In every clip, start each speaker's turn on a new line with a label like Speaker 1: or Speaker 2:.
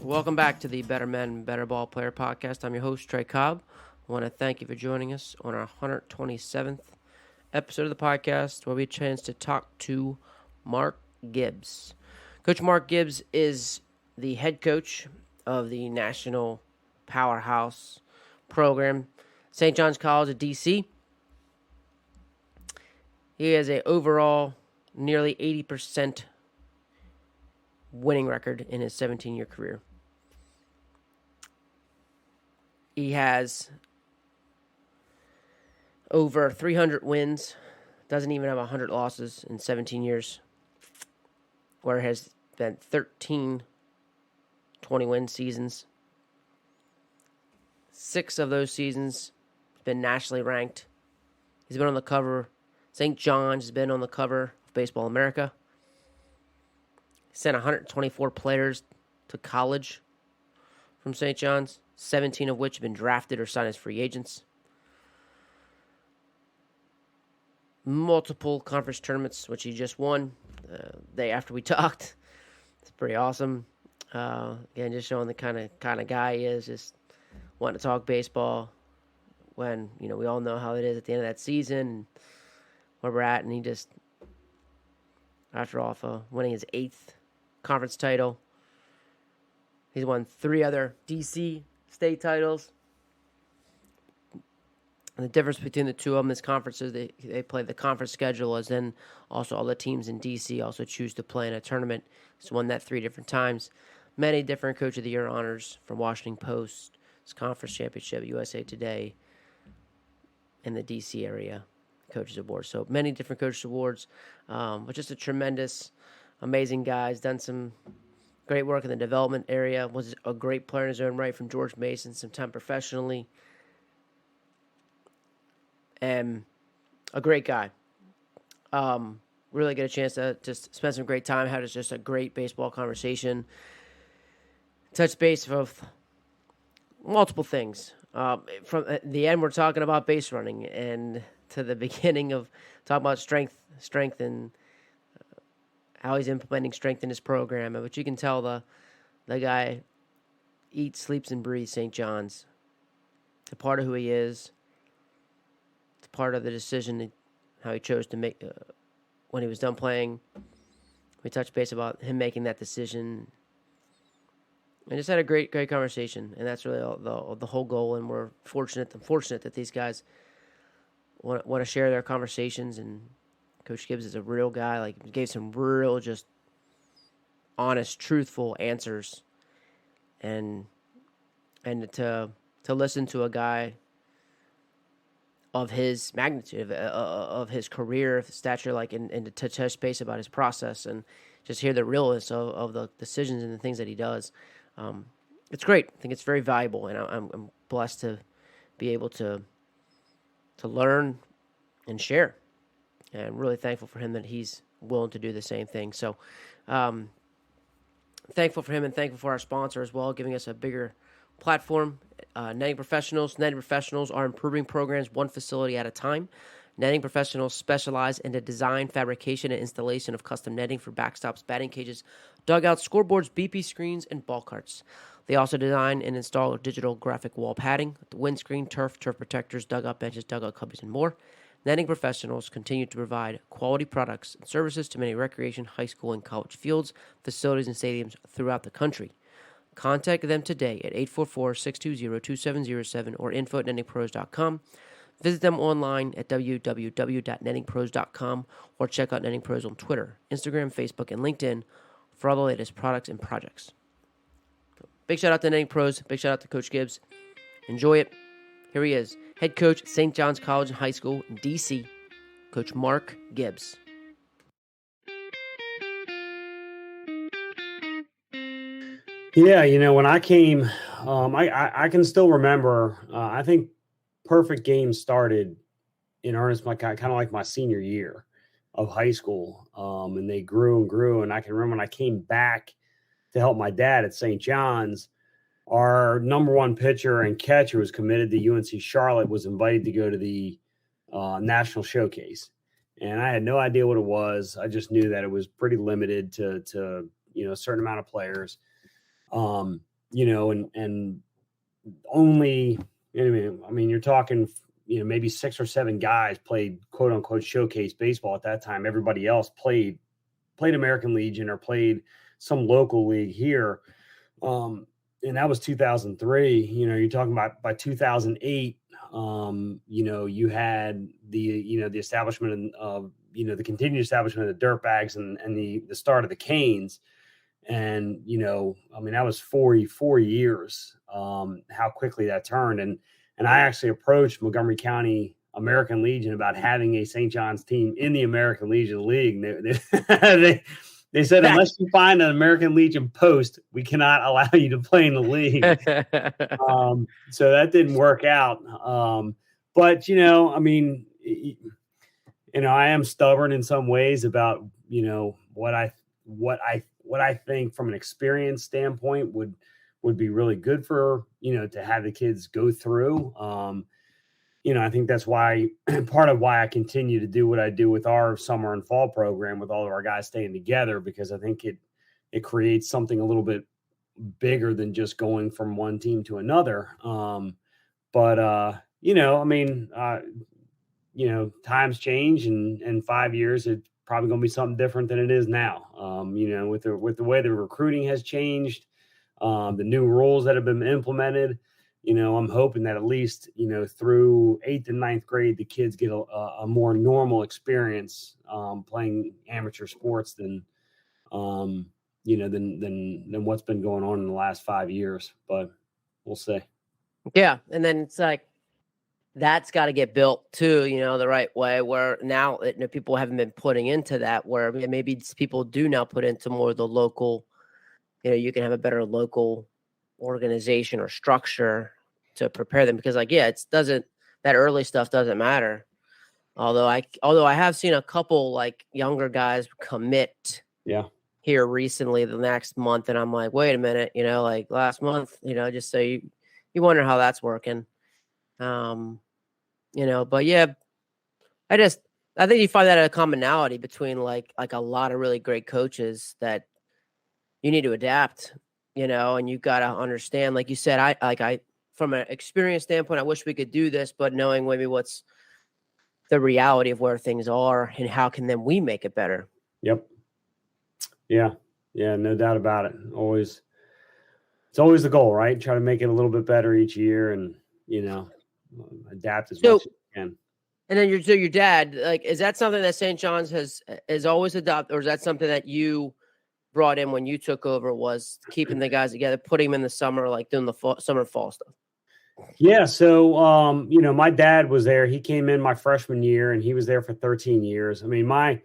Speaker 1: Welcome back to the Better Men, Better Ball Player podcast. I'm your host, Trey Cobb. I want to thank you for joining us on our 127th episode of the podcast, where we had a chance to talk to Mark Gibbs. Coach Mark Gibbs is the head coach of the National Powerhouse program, St. John's College of DC. He has an overall nearly 80% winning record in his 17-year career. He has over 300 wins, doesn't even have 100 losses in 17 years, where he has been 13 20-win seasons. 6 of those seasons have been nationally ranked. He's been on the cover. St. John's has been on the cover of Baseball America. He sent 124 players to college from St. John's, 17 of which have been drafted or signed as free agents. Multiple conference tournaments, which he just won the day after we talked. It's pretty awesome. Again, just showing the kind of guy he is, just wanting to talk baseball when, we all know how it is at the end of that season and where we're at. And he just, after all, for winning his 8th conference title, he's won 3 other DC state titles. And the difference between the two of them is conferences. They play the conference schedule, as then also all the teams in DC also choose to play in a tournament. He's won that 3 different times. Many different Coach of the Year honors from Washington Post, his conference championship, USA Today, and the DC area Coaches Awards. So many different Coaches Awards, but just a tremendous, amazing guy. He's done some great work in the development area. Was a great player in his own right from George Mason, some time professionally. And a great guy. Really get a chance to just spend some great time. Had just a great baseball conversation. Touch base with multiple things. From the end, we're talking about base running, and to the beginning of talking about strength and how he's implementing strength in his program. But you can tell the guy eats, sleeps, and breathes St. John's. It's a part of who he is. It's part of the decision, how he chose to make when he was done playing. We touched base about him making that decision. And just had a great conversation. And that's really the whole goal. And we're fortunate that these guys want to share their conversations. And Coach Gibbs is a real guy. Like, he gave some real, just honest, truthful answers. And to listen to a guy of his magnitude, of his career, of his stature, and to touch base about his process and just hear the realness of the decisions and the things that he does. It's great. I think it's very valuable, and I'm blessed to be able to learn and share. And I'm really thankful for him that he's willing to do the same thing. So thankful for him and thankful for our sponsor as well, giving us a bigger platform. Netting Professionals. Netting Professionals are improving programs one facility at a time. Netting Professionals specialize in the design, fabrication, and installation of custom netting for backstops, batting cages, dugouts, scoreboards, BP screens, and ball carts. They also design and install digital graphic wall padding, the windscreen, turf protectors, dugout benches, dugout cubbies, and more. Netting Professionals continue to provide quality products and services to many recreation, high school, and college fields, facilities, and stadiums throughout the country. Contact them today at 844-620-2707 or info@nettingpros.com. Visit them online at www.nettingpros.com or check out Netting Pros on Twitter, Instagram, Facebook, and LinkedIn for all the latest products and projects. Big shout out to Netting Pros. Big shout out to Coach Gibbs. Enjoy it. Here he is, head coach at St. John's College and High School in D.C., Coach Mark Gibbs.
Speaker 2: Yeah, when I came, I can still remember, I think perfect games started in earnest, kind of like my senior year of high school. And they grew and grew. And I can remember when I came back to help my dad at St. John's, our number one pitcher and catcher was committed to UNC Charlotte, was invited to go to the national showcase. And I had no idea what it was. I just knew that it was pretty limited to a certain amount of players. and only, I mean, you're talking, maybe 6 or 7 guys played quote unquote showcase baseball at that time. Everybody else played American Legion or played some local league here. And that was 2003. You're talking about by 2008, you had the establishment of, the continued establishment of the Dirtbags and the start of the Canes. And, I mean, that was 4 years, how quickly that turned. And I actually approached Montgomery County American Legion about having a St. John's team in the American Legion League. They said, unless you find an American Legion post, we cannot allow you to play in the league. So that didn't work out. But, I mean, I am stubborn in some ways about, what I think from an experience standpoint would be really good for, to have the kids go through. I think that's why part of why I continue to do what I do with our summer and fall program with all of our guys staying together, because I think it creates something a little bit bigger than just going from one team to another. But I mean, times change, and in 5 years, it's probably going to be something different than it is now. With the way the recruiting has changed, the new rules that have been implemented, I'm hoping that at least, through 8th and 9th grade, the kids get a more normal experience playing amateur sports than what's been going on in the last 5 years. But we'll see.
Speaker 1: Yeah. And then it's like, that's got to get built too, the right way, where now people haven't been putting into that, where maybe people do now put into more of the local, you can have a better local organization or structure to prepare them, because that early stuff doesn't matter. Although I have seen a couple like younger guys commit here recently the next month, and I'm like, wait a minute, like last month, just so you wonder how that's working. But yeah, I think you find that a commonality between like a lot of really great coaches that you need to adapt, and you got to understand, like you said, I from an experience standpoint, I wish we could do this, but knowing maybe what's the reality of where things are and how can then we make it better.
Speaker 2: Yep. Yeah. Yeah. No doubt about it. It's always the goal, right? Try to make it a little bit better each year and, adapt as much as you can.
Speaker 1: And then your dad, like, is that something that St. John's has always adopted, or is that something that you brought in when you took over, was keeping the guys together, putting them in the summer, like doing the summer fall stuff?
Speaker 2: Yeah. So, my dad was there. He came in my freshman year and he was there for 13 years. I mean, my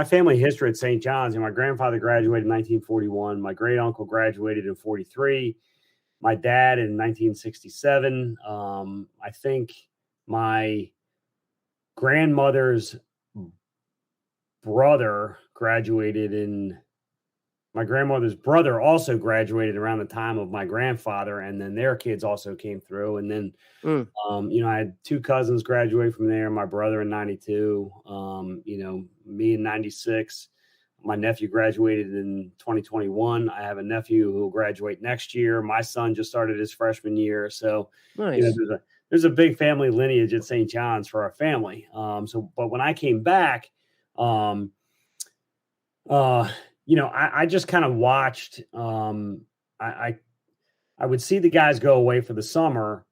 Speaker 2: family history at St. John's, my grandfather graduated in 1941. My great uncle graduated in 43. My dad in 1967. I think my grandmother's brother also graduated around the time of my grandfather, and then their kids also came through. And then, I had 2 cousins graduate from there, my brother in 92, me in 96. My nephew graduated in 2021. I have a nephew who will graduate next year. My son just started his freshman year. So,
Speaker 1: nice.
Speaker 2: There's a big family lineage at St. John's for our family. But when I came back, I just kind of watched. I would see the guys go away for the summer,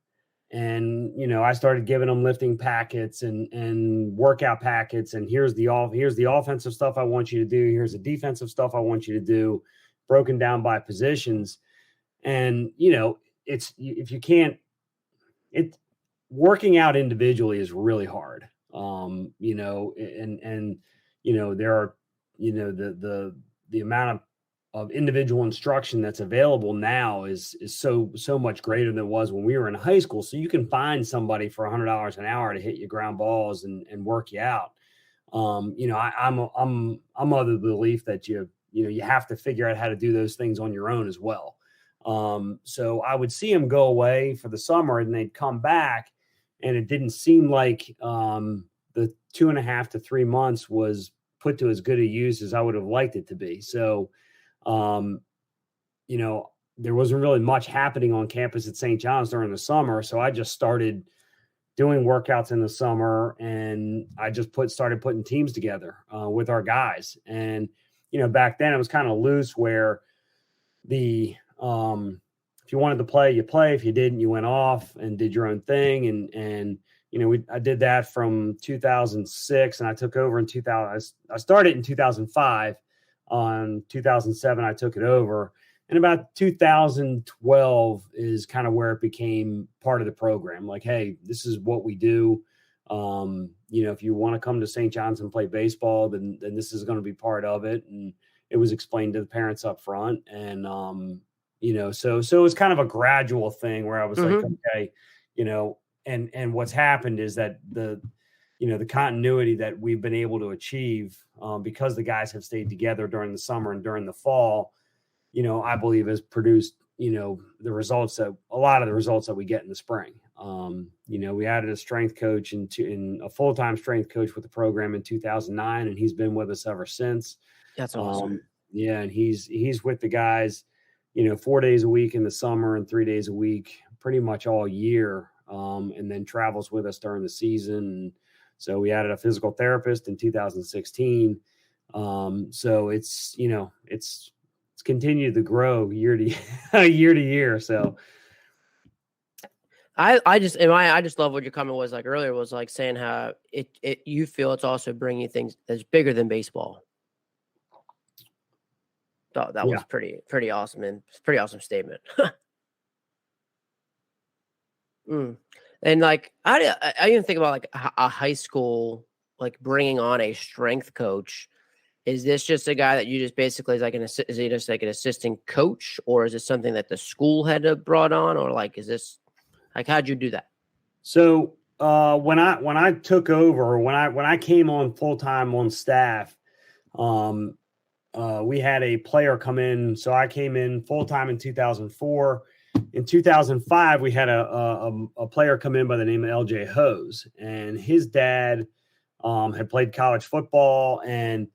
Speaker 2: and I started giving them lifting packets and workout packets, and here's the offensive stuff I want you to do. Here's the defensive stuff I want you to do, broken down by positions. And if you can't, working out individually is really hard. There are the amount of individual instruction that's available now is so much greater than it was when we were in high school. So you can find somebody for $100 an hour to hit you ground balls and work you out. I'm of the belief that you have to figure out how to do those things on your own as well. So I would see them go away for the summer and they'd come back, and it didn't seem like the 2.5 to 3 months was put to as good a use as I would have liked it to be. So, there wasn't really much happening on campus at St. John's during the summer. So I just started doing workouts in the summer, and I just started putting teams together with our guys. And, back then it was kind of loose where if you wanted to play, you play. If you didn't, you went off and did your own thing. And I did that from 2006, and I took over in 2000. I started in 2005. On 2007, I took it over. And about 2012 is kind of where it became part of the program. Like, hey, this is what we do. If you want to come to St. John's and play baseball, then this is going to be part of it. And it was explained to the parents up front. And, so it was kind of a gradual thing where I was like, okay, and what's happened is that the continuity that we've been able to achieve because the guys have stayed together during the summer and during the fall, I believe has produced, a lot of the results that we get in the spring. We added a strength coach and a full-time strength coach with the program in 2009, and he's been with us ever since.
Speaker 1: That's awesome.
Speaker 2: And he's with the guys, 4 days a week in the summer and 3 days a week, pretty much all year. And then travels with us during the season. And so we added a physical therapist in 2016. So it's continued to grow year to year. So
Speaker 1: I just love what your comment was like earlier, was like saying how you feel it's also bringing things that's bigger than baseball. Thought that was pretty awesome, and pretty awesome statement. And like, I even think about like a high school, like bringing on a strength coach. Is this just a guy that you just basically is like is he just like an assistant coach, or is it something that the school had brought on, or like, is this like, how'd you do that?
Speaker 2: So when I took over, when I came on full time on staff, we had a player come in. So I came in full time in 2004. In 2005, we had a player come in by the name of LJ Hose, and his dad had played college football, and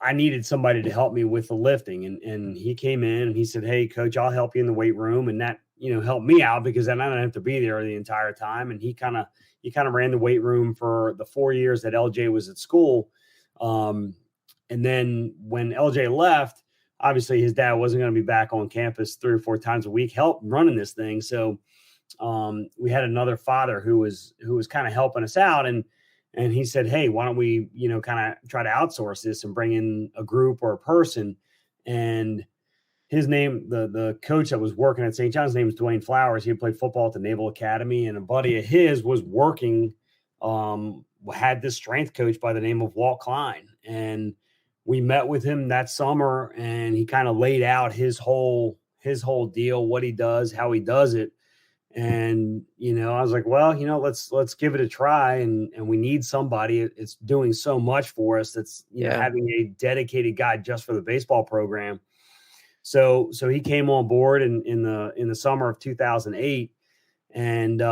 Speaker 2: I needed somebody to help me with the lifting, and he came in and he said, "Hey, coach, I'll help you in the weight room," and that helped me out because then I didn't have to be there the entire time. And he kind of ran the weight room for the 4 years that LJ was at school, and then when LJ left, obviously his dad wasn't going to be back on campus 3 or 4 times a week help running this thing. So we had another father who was kind of helping us out. And he said, "Hey, why don't we, kind of try to outsource this and bring in a group or a person?" And his name, the coach that was working at St. John's name is Dwayne Flowers. He had played football at the Naval Academy, and a buddy of his was working, had this strength coach by the name of Walt Klein. And we met with him that summer, and he kind of laid out his whole deal, what he does, how he does it. And, I was like, well, let's give it a try. And we need somebody. It's doing so much for us. That's, having a dedicated guy just for the baseball program. So he came on board in the summer of 2008. And,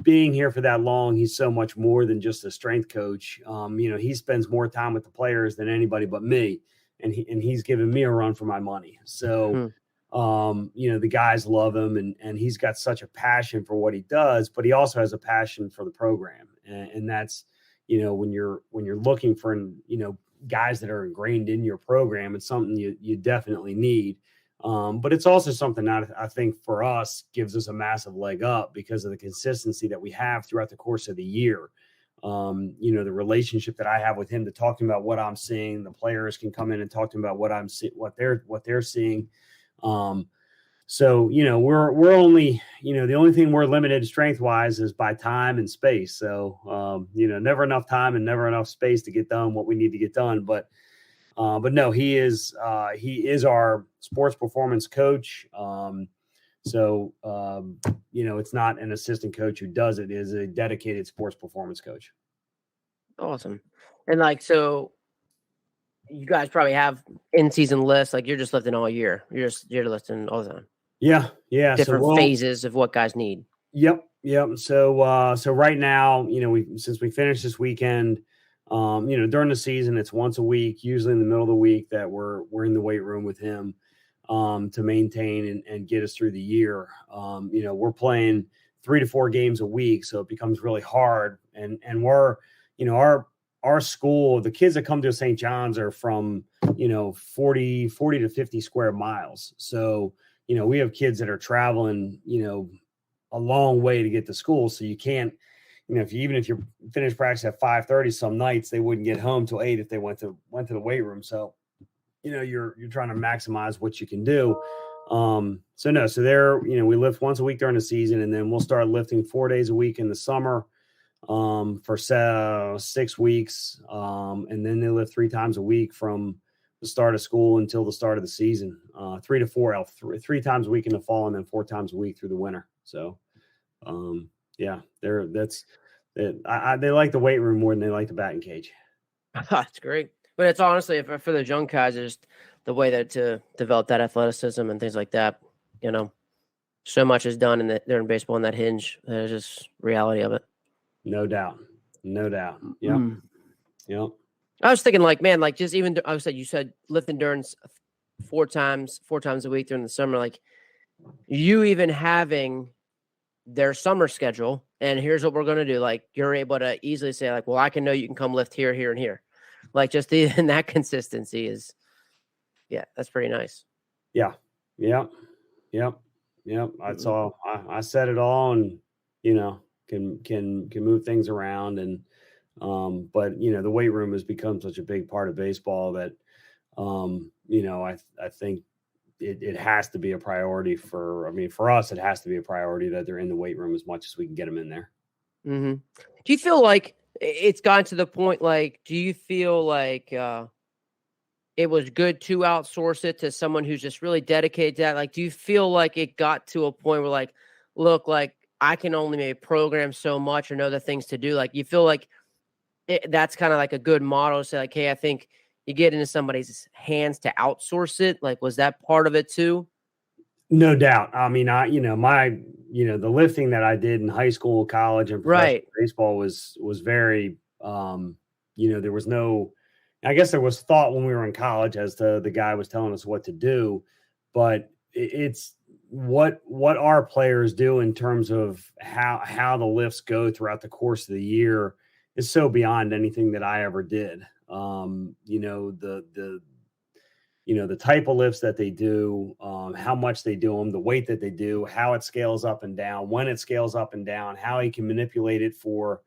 Speaker 2: being here for that long, he's so much more than just a strength coach. He spends more time with the players than anybody but me, and he's given me a run for my money. So, the guys love him, and he's got such a passion for what he does, but he also has a passion for the program. And that's, when you're looking for, guys that are ingrained in your program, it's something you definitely need. But it's also something that I think for us gives us a massive leg up because of the consistency that we have throughout the course of the year. The relationship that I have with him to talk to him about what I'm seeing. The players can come in and talk to him about what I'm seeing, what they're seeing. So we're only, the only thing we're limited strength wise is by time and space. So never enough time and never enough space to get done what we need to get done. But no, he is our sports performance coach. It's not an assistant coach who does it. It is a dedicated sports performance coach.
Speaker 1: Awesome. And like, so you guys probably have in-season lists. Like, you're just lifting all year. You're lifting all the time.
Speaker 2: Yeah.
Speaker 1: Different phases of what guys need.
Speaker 2: Yep. So right now, since we finished this weekend, During the season, it's once a week, usually in the middle of the week, that we're in the weight room with him to maintain and get us through the year. We're playing 3 to 4 games a week, so it becomes really hard. And we're, our school, the kids that come to St. John's are from, 40 to 50 square miles. So, we have kids that are traveling, a long way to get to school. So you can't, even if you finish practice at 5:30, some nights they wouldn't get home till 8 if they went to the weight room. So, you're trying to maximize what you can do. So there, we lift once a week during the season, and then we'll start lifting 4 days a week in the summer for 6 weeks. And then they lift 3 times a week from the start of school until the start of the season, 3 to 4, 3 times a week in the fall, and then 4 times a week through the winter. So, yeah, they like the weight room more than they like the batting cage.
Speaker 1: That's great. But it's honestly, for the young guys, just the way that to develop that athleticism and things like that, so much is done during baseball in that hinge. There's just reality of it.
Speaker 2: No doubt. Yep. Yep.
Speaker 1: I was thinking, just even, you said lifting during 4 times a week during the summer, like you even having their summer schedule, and here's what we're going to do. Like, you're able to easily say, like, well, I can know you can come lift here, here, and here. Like, just even that consistency is, that's pretty nice.
Speaker 2: Yeah. Yep. I said it all, and, can move things around. And, but, the weight room has become such a big part of baseball that, I think it has to be a priority for us. It has to be a priority that they're in the weight room as much as we can get them in there.
Speaker 1: Mm-hmm. Do you feel like it's gotten to the point, do you feel like it was good to outsource it to someone who's just really dedicated to that? Like, do you feel like it got to a point where, look, I can only maybe program so much or know the things to do? Like, you feel like that's kind of like a good model to say, like, hey, I think you get into somebody's hands to outsource it. Like, was that part of it too?
Speaker 2: No doubt. I mean, the lifting that I did in high school, college, and professional baseball was very, there was no, I guess there was thought when we were in college as to the guy was telling us what to do, but it's what our players do in terms of how the lifts go throughout the course of the year is so beyond anything that I ever did. The type of lifts that they do, how much they do them, the weight that they do, how it scales up and down, when it scales up and down, how he can manipulate it for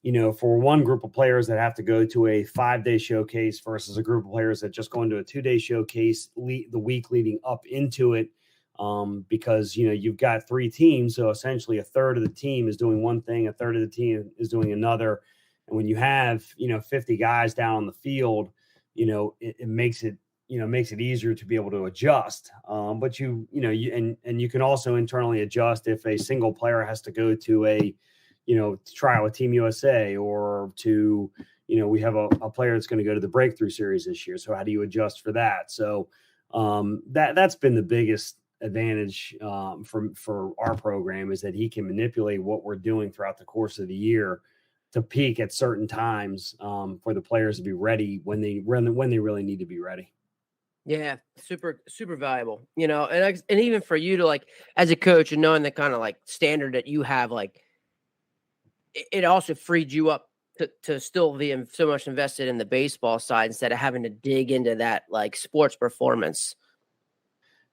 Speaker 2: one group of players that have to go to a 5-day showcase versus a group of players that just go into a 2-day showcase the week leading up into it. Because, you've got 3 teams. So essentially a third of the team is doing one thing, a third of the team is doing another. And when you have, 50 guys down on the field, it makes it easier to be able to adjust. But you can also internally adjust if a single player has to go to a, to try out with Team USA, or to, we have a player that's going to go to the Breakthrough Series this year. So how do you adjust for that? So that's been the biggest advantage for our program, is that he can manipulate what we're doing throughout the course of the year to peak at certain times for the players to be ready when they really need to be ready.
Speaker 1: Yeah, super, super valuable, and even for you to, as a coach, and knowing the kind of standard that you have, it also freed you up to still be so much invested in the baseball side instead of having to dig into that sports performance.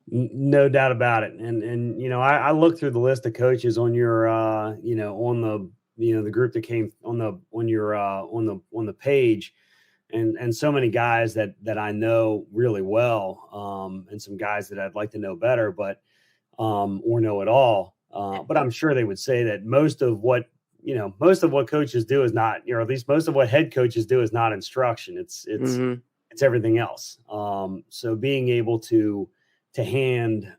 Speaker 2: No doubt about it. And I look through the list of coaches on your on the group that came on the page, and so many guys that I know really well, and some guys that I'd like to know better, but or know it all. But I'm sure they would say that most of what coaches do is not, or at least most of what head coaches do is not instruction. It's everything else. So being able to hand,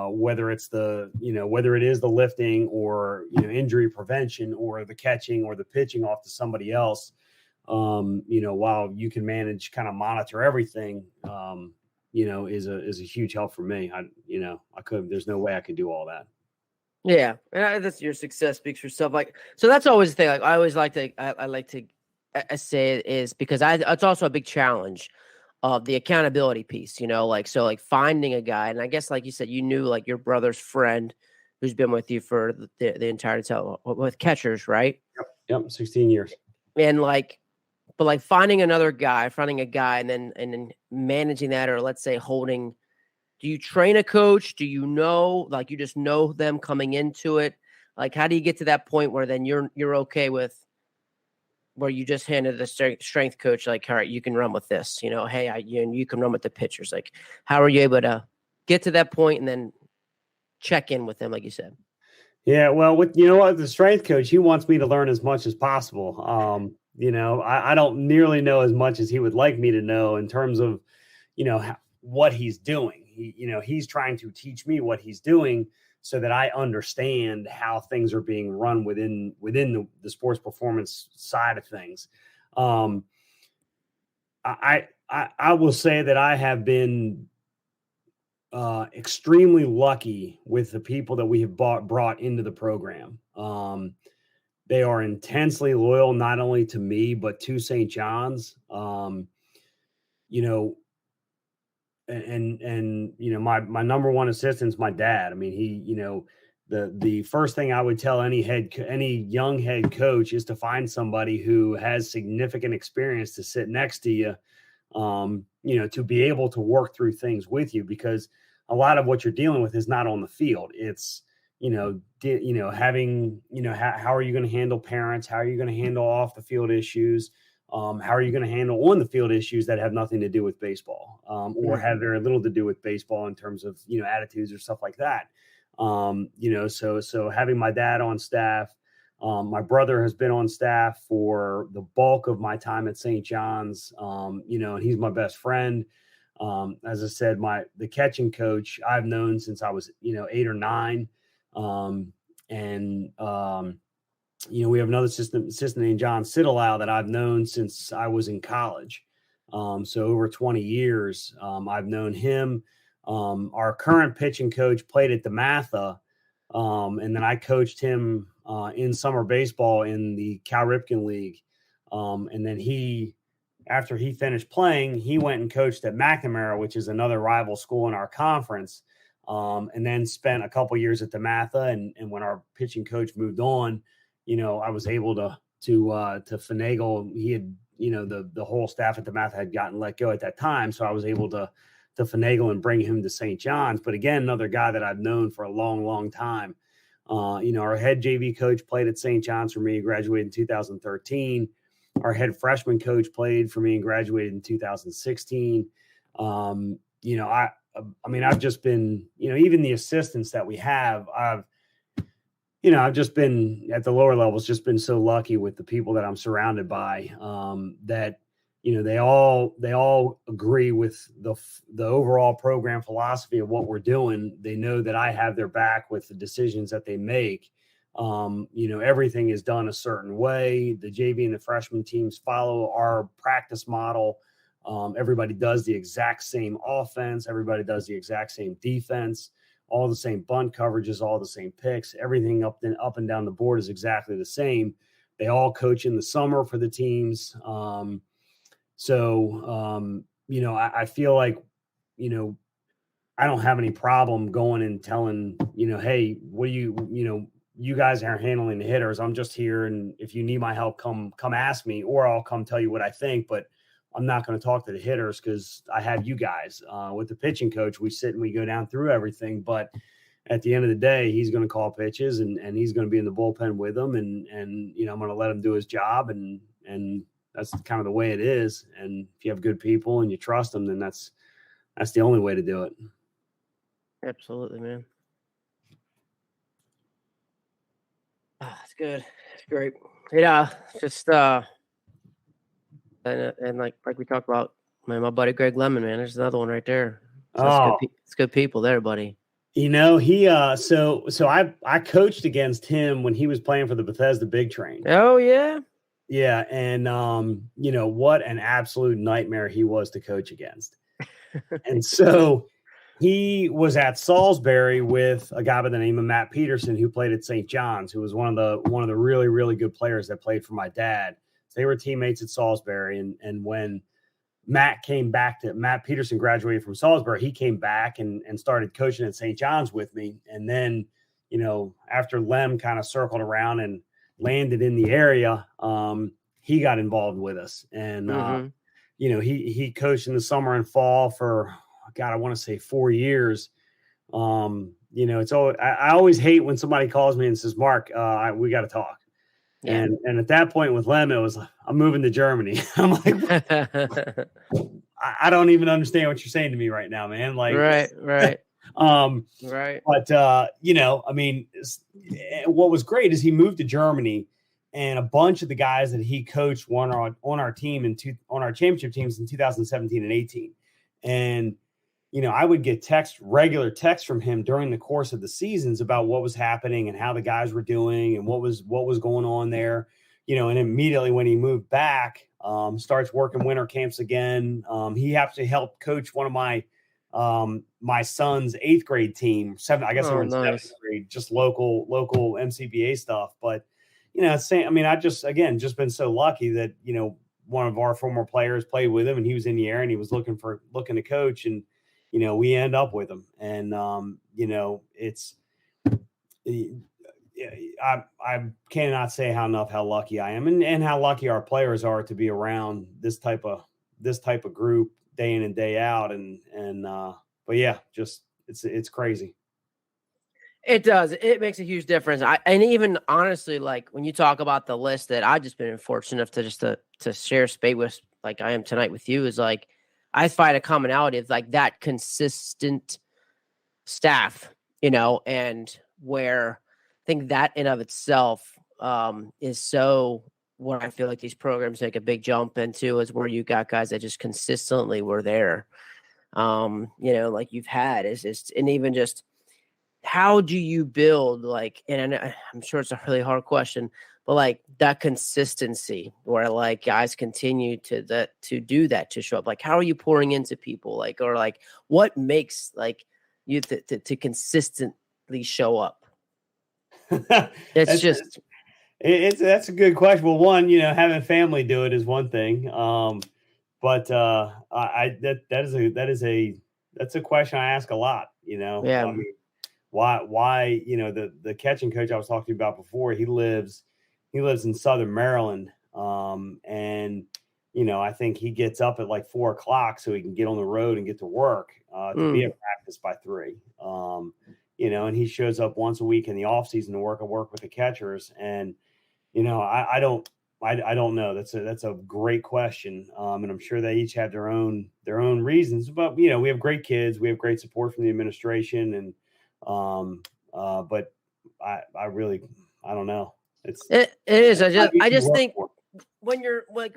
Speaker 2: whether it's whether it is the lifting or, injury prevention or the catching or the pitching off to somebody else, while you can monitor everything, is a huge help for me. There's no way I could do all that.
Speaker 1: Yeah. That's your success speaks for itself. So that's always the thing. I always like to I say is because it's also a big challenge of the accountability piece, like, so like finding a guy. And I guess, like you said, you knew like your brother's friend who's been with you for the entire time with catchers, right?
Speaker 2: Yep. 16 years.
Speaker 1: And like, but like finding a guy and then managing that, or let's say holding, do you train a coach? Do you know, like, you just know them coming into it? Like, how do you get to that point where then you're okay with where you just handed the strength coach, like, all right, you can run with this, hey, you can run with the pitchers. Like, how are you able to get to that point and then check in with them, like you said?
Speaker 2: Yeah, well, the strength coach, he wants me to learn as much as possible. I don't nearly know as much as he would like me to know in terms of, what he's doing. He's trying to teach me what he's doing so that I understand how things are being run within the sports performance side of things. I will say that I have been extremely lucky with the people that we have brought into the program. They are intensely loyal, not only to me, but to St. John's. My number one assistant's my dad. I mean, he, the first thing I would tell any young head coach is to find somebody who has significant experience to sit next to you, to be able to work through things with you, because a lot of what you're dealing with is not on the field. It's, having, how are you going to handle parents? How are you going to handle off the field issues? How are you going to handle on the field issues that have nothing to do with baseball, or have very little to do with baseball in terms of, attitudes or stuff like that. So having my dad on staff, my brother has been on staff for the bulk of my time at St. John's, and he's my best friend. As I said, the catching coach I've known since I was, 8 or 9. We have another assistant named John Sidelau that I've known since I was in college. So over 20 years, I've known him. Our current pitching coach played at DeMatha, and then I coached him in summer baseball in the Cal Ripken League. And then after he finished playing, he went and coached at McNamara, which is another rival school in our conference, and then spent a couple years at DeMatha. And when our pitching coach moved on, I was able to finagle. He had, the whole staff at DeMatha had gotten let go at that time, so I was able to finagle and bring him to St. John's. But again, another guy that I've known for a long, long time. Our head JV coach played at St. John's for me, graduated in 2013. Our head freshman coach played for me and graduated in 2016. I've just been, even the assistants that we have, I've just been at the lower levels, just been so lucky with the people that I'm surrounded by, that, they all agree with the overall program philosophy of what we're doing. They know that I have their back with the decisions that they make. Everything is done a certain way. The JV and the freshman teams follow our practice model. Everybody does the exact same offense. Everybody does the exact same defense. All the same bunt coverages, all the same picks. Everything up and down the board is exactly the same. They all coach in the summer for the teams. I feel like, I don't have any problem going and telling, hey, what do you guys aren't handling the hitters. I'm just here, and if you need my help, come ask me, or I'll come tell you what I think. But I'm not going to talk to the hitters because I have you guys. With the pitching coach, we sit and we go down through everything. But at the end of the day, he's going to call pitches, and he's going to be in the bullpen with them, and I'm going to let him do his job, and that's kind of the way it is. And if you have good people and you trust them, then that's the only way to do it.
Speaker 1: Absolutely, man. It's good. It's great. Yeah, just and like we talked about, my buddy Greg Lemon, man. There's another one right there. So it's good people there, buddy.
Speaker 2: He so I coached against him when he was playing for the Bethesda Big Train.
Speaker 1: Oh yeah.
Speaker 2: Yeah, and what an absolute nightmare he was to coach against. And so he was at Salisbury with a guy by the name of Matt Peterson, who played at St. John's, who was one of the really, really good players that played for my dad. teammates at Salisbury. And when Matt Peterson graduated from Salisbury, he came back and started coaching at St. John's with me. And then, after Lem kind of circled around and landed in the area, he got involved with us. And, he coached in the summer and fall for, God, I want to say 4 years. It's always, I always hate when somebody calls me and says, Mark, we got to talk. Yeah. And at that point with Lem, it was, I'm moving to Germany. I'm like, I don't even understand what you're saying to me right now, man. Like,
Speaker 1: right.
Speaker 2: Right. But, what was great is he moved to Germany, and a bunch of the guys that he coached won on our team on our championship teams in 2017 and 18. And, I would get regular texts from him during the course of the seasons about what was happening and how the guys were doing and what was going on there, and immediately when he moved back, starts working winter camps again. He actually helped coach one of my son's 8th grade team. They were in 7th grade, just local MCBA stuff. But, I just been so lucky that, one of our former players played with him and he was in the air and he was looking to coach, and, we end up with him. And, I cannot say how lucky I am and how lucky our players are to be around this type of group day in and day out. But yeah, just it's crazy.
Speaker 1: It does. It makes a huge difference. And even honestly, like when you talk about the list that I've just been fortunate enough to share space with, like I am tonight with you, is like, I find a commonality of like that consistent staff, and where I think that in of itself is so what I feel like these programs make a big jump into, is where you got guys that just consistently were there. Like you've had is just, and even just how do you build, like, and I'm sure it's a really hard question, but like that consistency where like guys continue to do that, to show up, like how are you pouring into people, like, or like what makes like you to consistently show up? That's
Speaker 2: a good question. Well, one, having family do it is one thing. But that's a question I ask a lot,
Speaker 1: Yeah.
Speaker 2: Why, the catching coach I was talking about before, he lives in Southern Maryland. And, I think he gets up at like 4:00 so he can get on the road and get to work, to be at practice by 3. And he shows up once a week in the off season to work with the catchers. And, I don't know. That's a great question. And I'm sure they each have their own reasons, but we have great kids. We have great support from the administration, and, but I don't know.
Speaker 1: It is. I just think when you're like,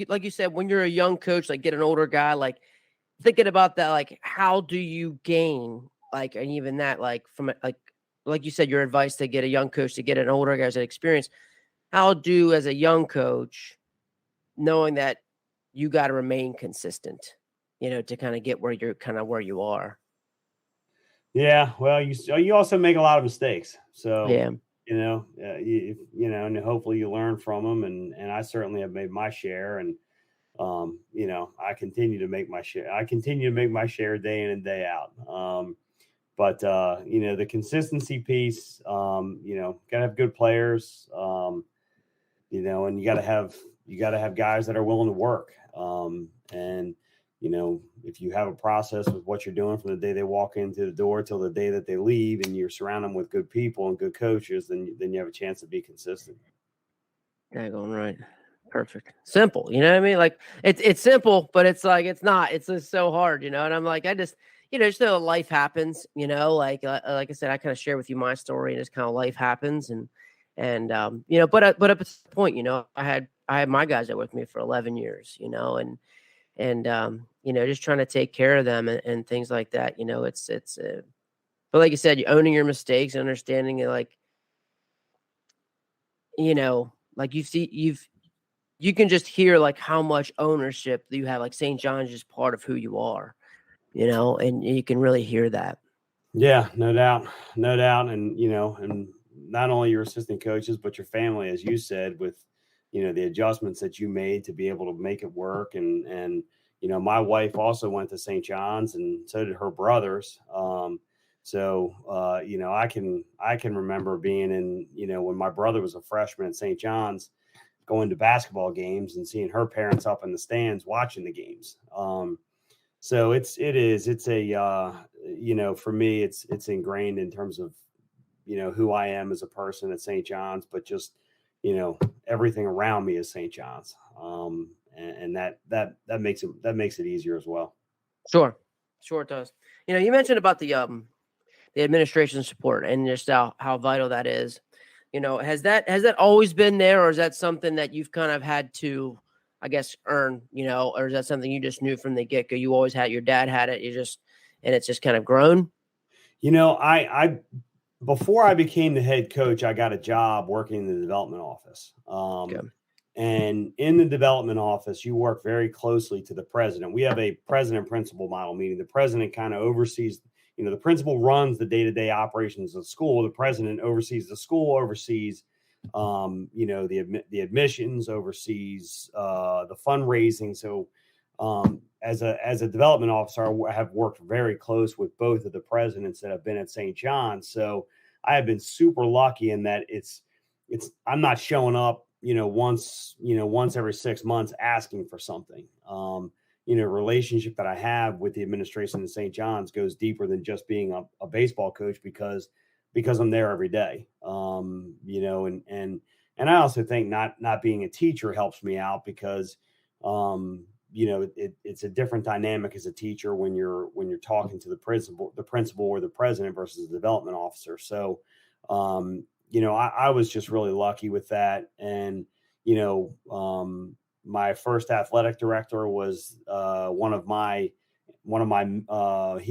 Speaker 1: like you said, when you're a young coach, like get an older guy, like thinking about that, like how do you gain, like, and even that, like from like you said, your advice to get a young coach to get an older guy's experience. How do, as a young coach, knowing that you got to remain consistent, to kind of get where you are.
Speaker 2: Yeah, well, you also make a lot of mistakes, so
Speaker 1: yeah,
Speaker 2: and hopefully you learn from them, and I certainly have made my share, and I continue to make my share. I continue to make my share day in and day out. But the consistency piece, gotta have good players, and you gotta have guys that are willing to work, and. If you have a process with what you're doing from the day they walk into the door till the day that they leave, and you're surrounding them with good people and good coaches, then you have a chance to be consistent.
Speaker 1: Yeah, going right. Perfect. Simple. You know what I mean? Like it's simple, but it's like, it's not, it's just so hard, and I'm like, I just, just know life happens, like I said, I kind of share with you my story, and just kind of life happens. And but at this point, I had my guys that were with me for 11 years, and just trying to take care of them and things like that. But like you said, you owning your mistakes and understanding it, like, like you can just hear like how much ownership you have, like St. John's is just part of who you are, and you can really hear that.
Speaker 2: Yeah, no doubt. And, and not only your assistant coaches, but your family, as you said, with the adjustments that you made to be able to make it work. And my wife also went to St. John's, and so did her brothers. So I can remember being in, when my brother was a freshman at St. John's, going to basketball games and seeing her parents up in the stands watching the games. So it's a, for me, it's ingrained in terms of, who I am as a person at St. John's, but just, everything around me is St. John's. And that makes it easier as well.
Speaker 1: Sure it does. You mentioned about the administration support and just how vital that is. Has that always been there, or is that something that you've kind of had to, I guess, earn, or is that something you just knew from the get-go? You always had, your dad had it, and it's just kind of grown?
Speaker 2: I before I became the head coach, I got a job working in the development office.
Speaker 1: Okay.
Speaker 2: And in the development office, you work very closely to the president. We have a president-principal model, meaning the president kind of oversees, the principal runs the day-to-day operations of the school. The president oversees the school, oversees, the admissions, oversees the fundraising. So as a development officer, I have worked very close with both of the presidents that have been at St. John's. So I have been super lucky in that I'm not showing up, once every 6 months asking for something. Relationship that I have with the administration of St. John's goes deeper than just being a baseball coach, because I'm there every day. And I also think not being a teacher helps me out, because, it's a different dynamic as a teacher when you're talking to the principal or the president versus the development officer. So, I was just really lucky with that. And, my first athletic director was he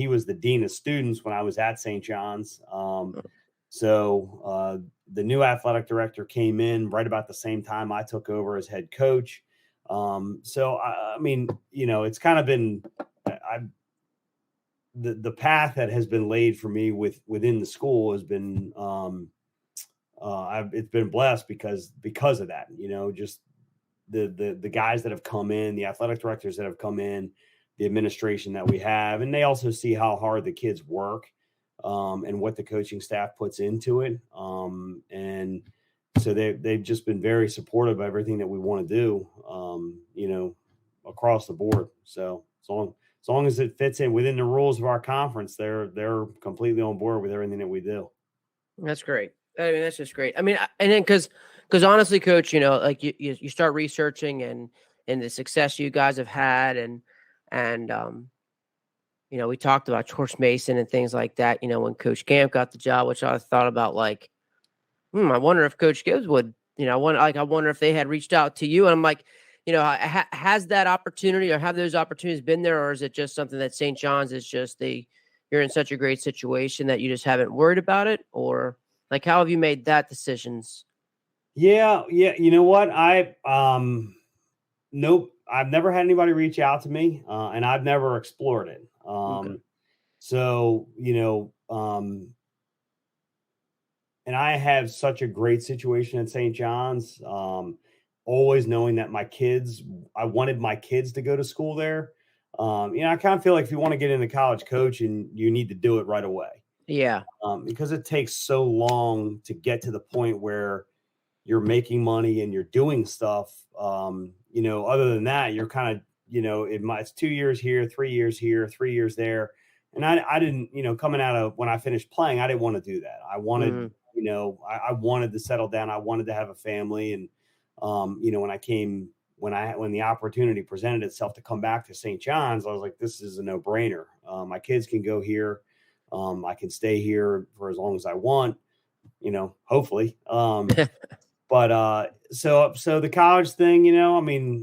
Speaker 2: was the dean of students when I was at St. John's. So the new athletic director came in right about the same time I took over as head coach. So I mean, it's kind of been the path that has been laid for me within the school has been it's been blessed because of that. Just the guys that have come in, the athletic directors that have come in, the administration that we have, and they also see how hard the kids work, and what the coaching staff puts into it. And so they've just been very supportive of everything that we want to do, across the board. So as long as it fits in within the rules of our conference, they're completely on board with everything that we do.
Speaker 1: That's great. I mean, that's just great. I mean, and then because honestly, Coach, like you start researching and the success you guys have had, and we talked about George Mason and things like that. When Coach Camp got the job, which I thought about, like, I wonder if Coach Gibbs would. I wonder if they had reached out to you. And I'm like, has that opportunity or have those opportunities been there, or is it just something that St. John's is just you're in such a great situation that you just haven't worried about it, or like how have you made that decisions?
Speaker 2: Yeah. You know what? Nope. I've never had anybody reach out to me, and I've never explored it.
Speaker 1: Okay.
Speaker 2: So, and I have such a great situation at St. John's, always knowing that I wanted my kids to go to school there. I kind of feel like if you want to get into college coaching, you need to do it right away.
Speaker 1: Yeah.
Speaker 2: Because it takes so long to get to the point where you're making money and you're doing stuff. Other than that, you're kind of, it's 2 years here, 3 years here, 3 years there. And I didn't, coming out of when I finished playing, I didn't want to do that. I wanted, I wanted to settle down. I wanted to have a family. And, when the opportunity presented itself to come back to St. John's, I was like, this is a no brainer. My kids can go here. I can stay here for as long as I want, hopefully. But so the college thing,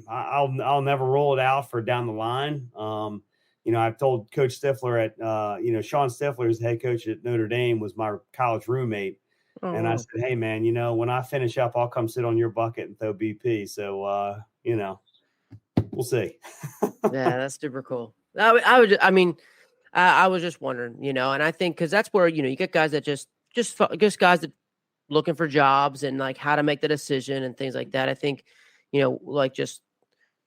Speaker 2: I'll never rule it out for down the line. I've told Coach Stifler Sean Stifler, who's the head coach at Notre Dame, was my college roommate. Oh, and I said, hey man, when I finish up, I'll come sit on your bucket and throw BP. So, we'll see.
Speaker 1: Yeah, that's super cool. I was just wondering, and I think because that's where, you get guys that just guys that looking for jobs and like how to make the decision and things like that. I think like just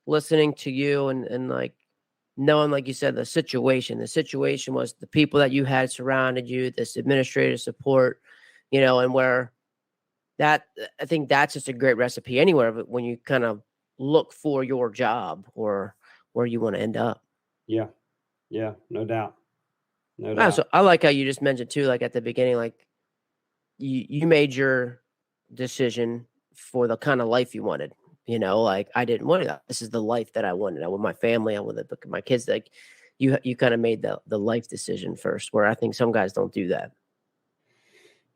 Speaker 1: listening to you and like knowing, like you said, the situation was the people that you had surrounded you, this administrative support, and where that, I think that's just a great recipe anywhere, but when you kind of look for your job or where you want to end up.
Speaker 2: Yeah. Yeah. No doubt. No
Speaker 1: Wow,
Speaker 2: doubt.
Speaker 1: so I like how you just mentioned too, like at the beginning, like you made your decision for the kind of life you wanted. Like I didn't want that. This is the life that I wanted. I want my family. I want my kids. Like you kind of made the life decision first, where I think some guys don't do that.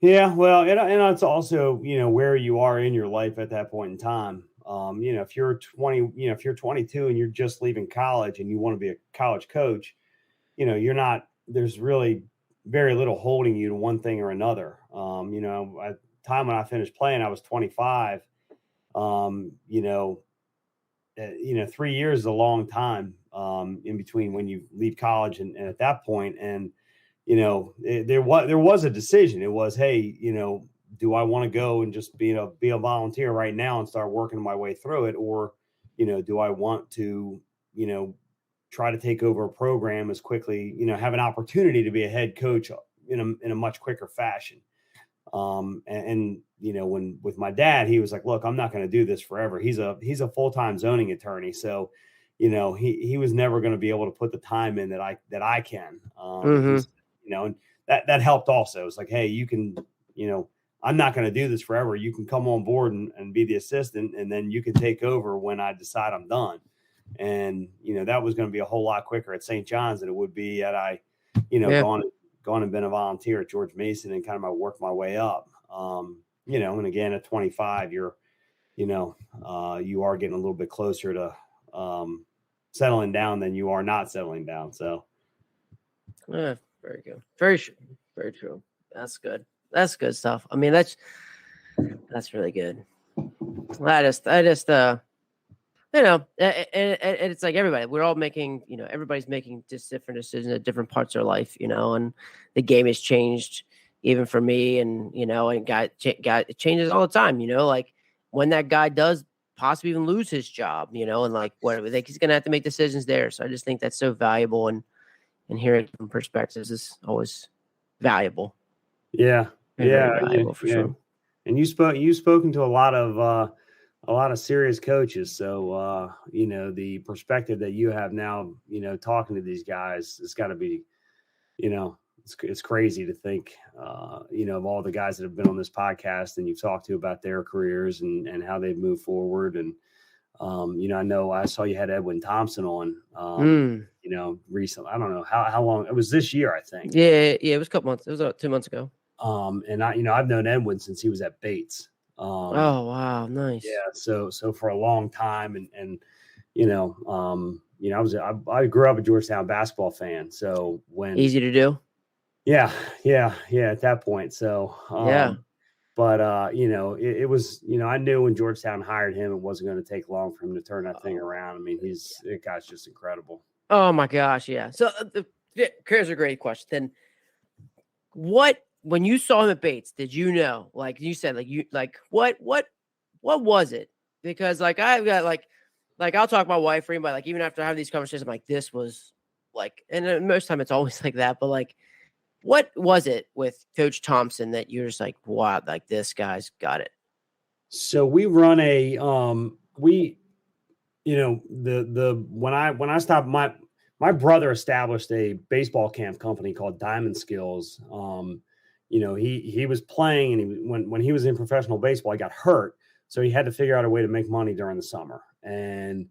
Speaker 2: Yeah, well, and it's also, where you are in your life at that point in time. If you're 20, if you're 22 and you're just leaving college and you want to be a college coach, there's really very little holding you to one thing or another. At the time when I finished playing, I was 25. 3 years is a long time in between when you leave college and at that point. And there was a decision. It was, hey, do I want to go and just be a volunteer right now and start working my way through it, or do I want to try to take over a program as quickly, have an opportunity to be a head coach in a much quicker fashion. When with my dad, he was like, look, I'm not going to do this forever. He's a full-time zoning attorney. So, he was never going to be able to put the time in that I can, and that helped also. It's like, hey, you can, I'm not going to do this forever. You can come on board and be the assistant, and then you can take over when I decide I'm done. And, that was going to be a whole lot quicker at St. John's than it would be at gone and been a volunteer at George Mason and kind of worked my way up. And again, at 25, you are getting a little bit closer to settling down than you are not settling down. So.
Speaker 1: Yeah, very good. Very true. That's good. That's good stuff. I mean, that's really good. I just, and it's like everybody, we're all making, everybody's making just different decisions at different parts of their life, and the game has changed even for me, and, and it changes all the time, like when that guy does possibly even lose his job, and like whatever, like he's going to have to make decisions there. So I just think that's so valuable, and hearing from perspectives is always valuable.
Speaker 2: Yeah.
Speaker 1: Very valuable for sure.
Speaker 2: And you've spoken to a lot of serious coaches. So, the perspective that you have now, talking to these guys, it's got to be, it's crazy to think, of all the guys that have been on this podcast and you've talked to about their careers and how they've moved forward. And, I know I saw you had Edwin Thompson on, recently. I don't know how long it was this year, I think.
Speaker 1: Yeah. It was a couple months. It was 2 months ago.
Speaker 2: And I've known Edwin since he was at Bates.
Speaker 1: Oh, wow. Nice.
Speaker 2: Yeah. So for a long time and I grew up a Georgetown basketball fan. So
Speaker 1: easy to do.
Speaker 2: Yeah. At that point. So, but it was, I knew when Georgetown hired him, it wasn't going to take long for him to turn that thing around. I mean, that guy's just incredible.
Speaker 1: Oh my gosh. Yeah. So here's a great question. Then when you saw him at Bates, did you know, like you said, what was it? Because like, I've got like I'll talk to my wife or anybody, like even after I have these conversations, I'm like, this was like, and most of the time it's always like that, but like, what was it with Coach Thompson that you're just like, wow, like this guy's got it?
Speaker 2: So we run when I stopped, my brother established a baseball camp company called Diamond Skills. He was playing, and when he was in professional baseball, he got hurt. So he had to figure out a way to make money during the summer. And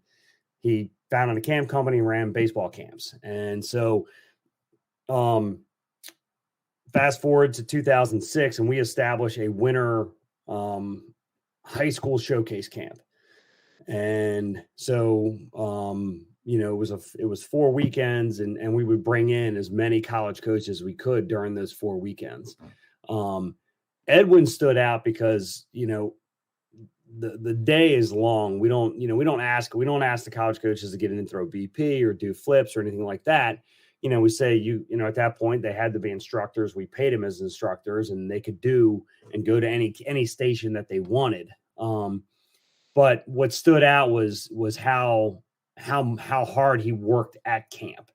Speaker 2: he founded a camp company and ran baseball camps. And so, fast forward to 2006, and we established a winter high school showcase camp. And so, it was 4 weekends, and we would bring in as many college coaches as we could during those 4 weekends. Edwin stood out because, the day is long. We don't ask the college coaches to get in and throw BP or do flips or anything like that. We say, at that point they had to be instructors. We paid them as instructors, and they could do and go to any station that they wanted. but what stood out was how hard he worked at camp.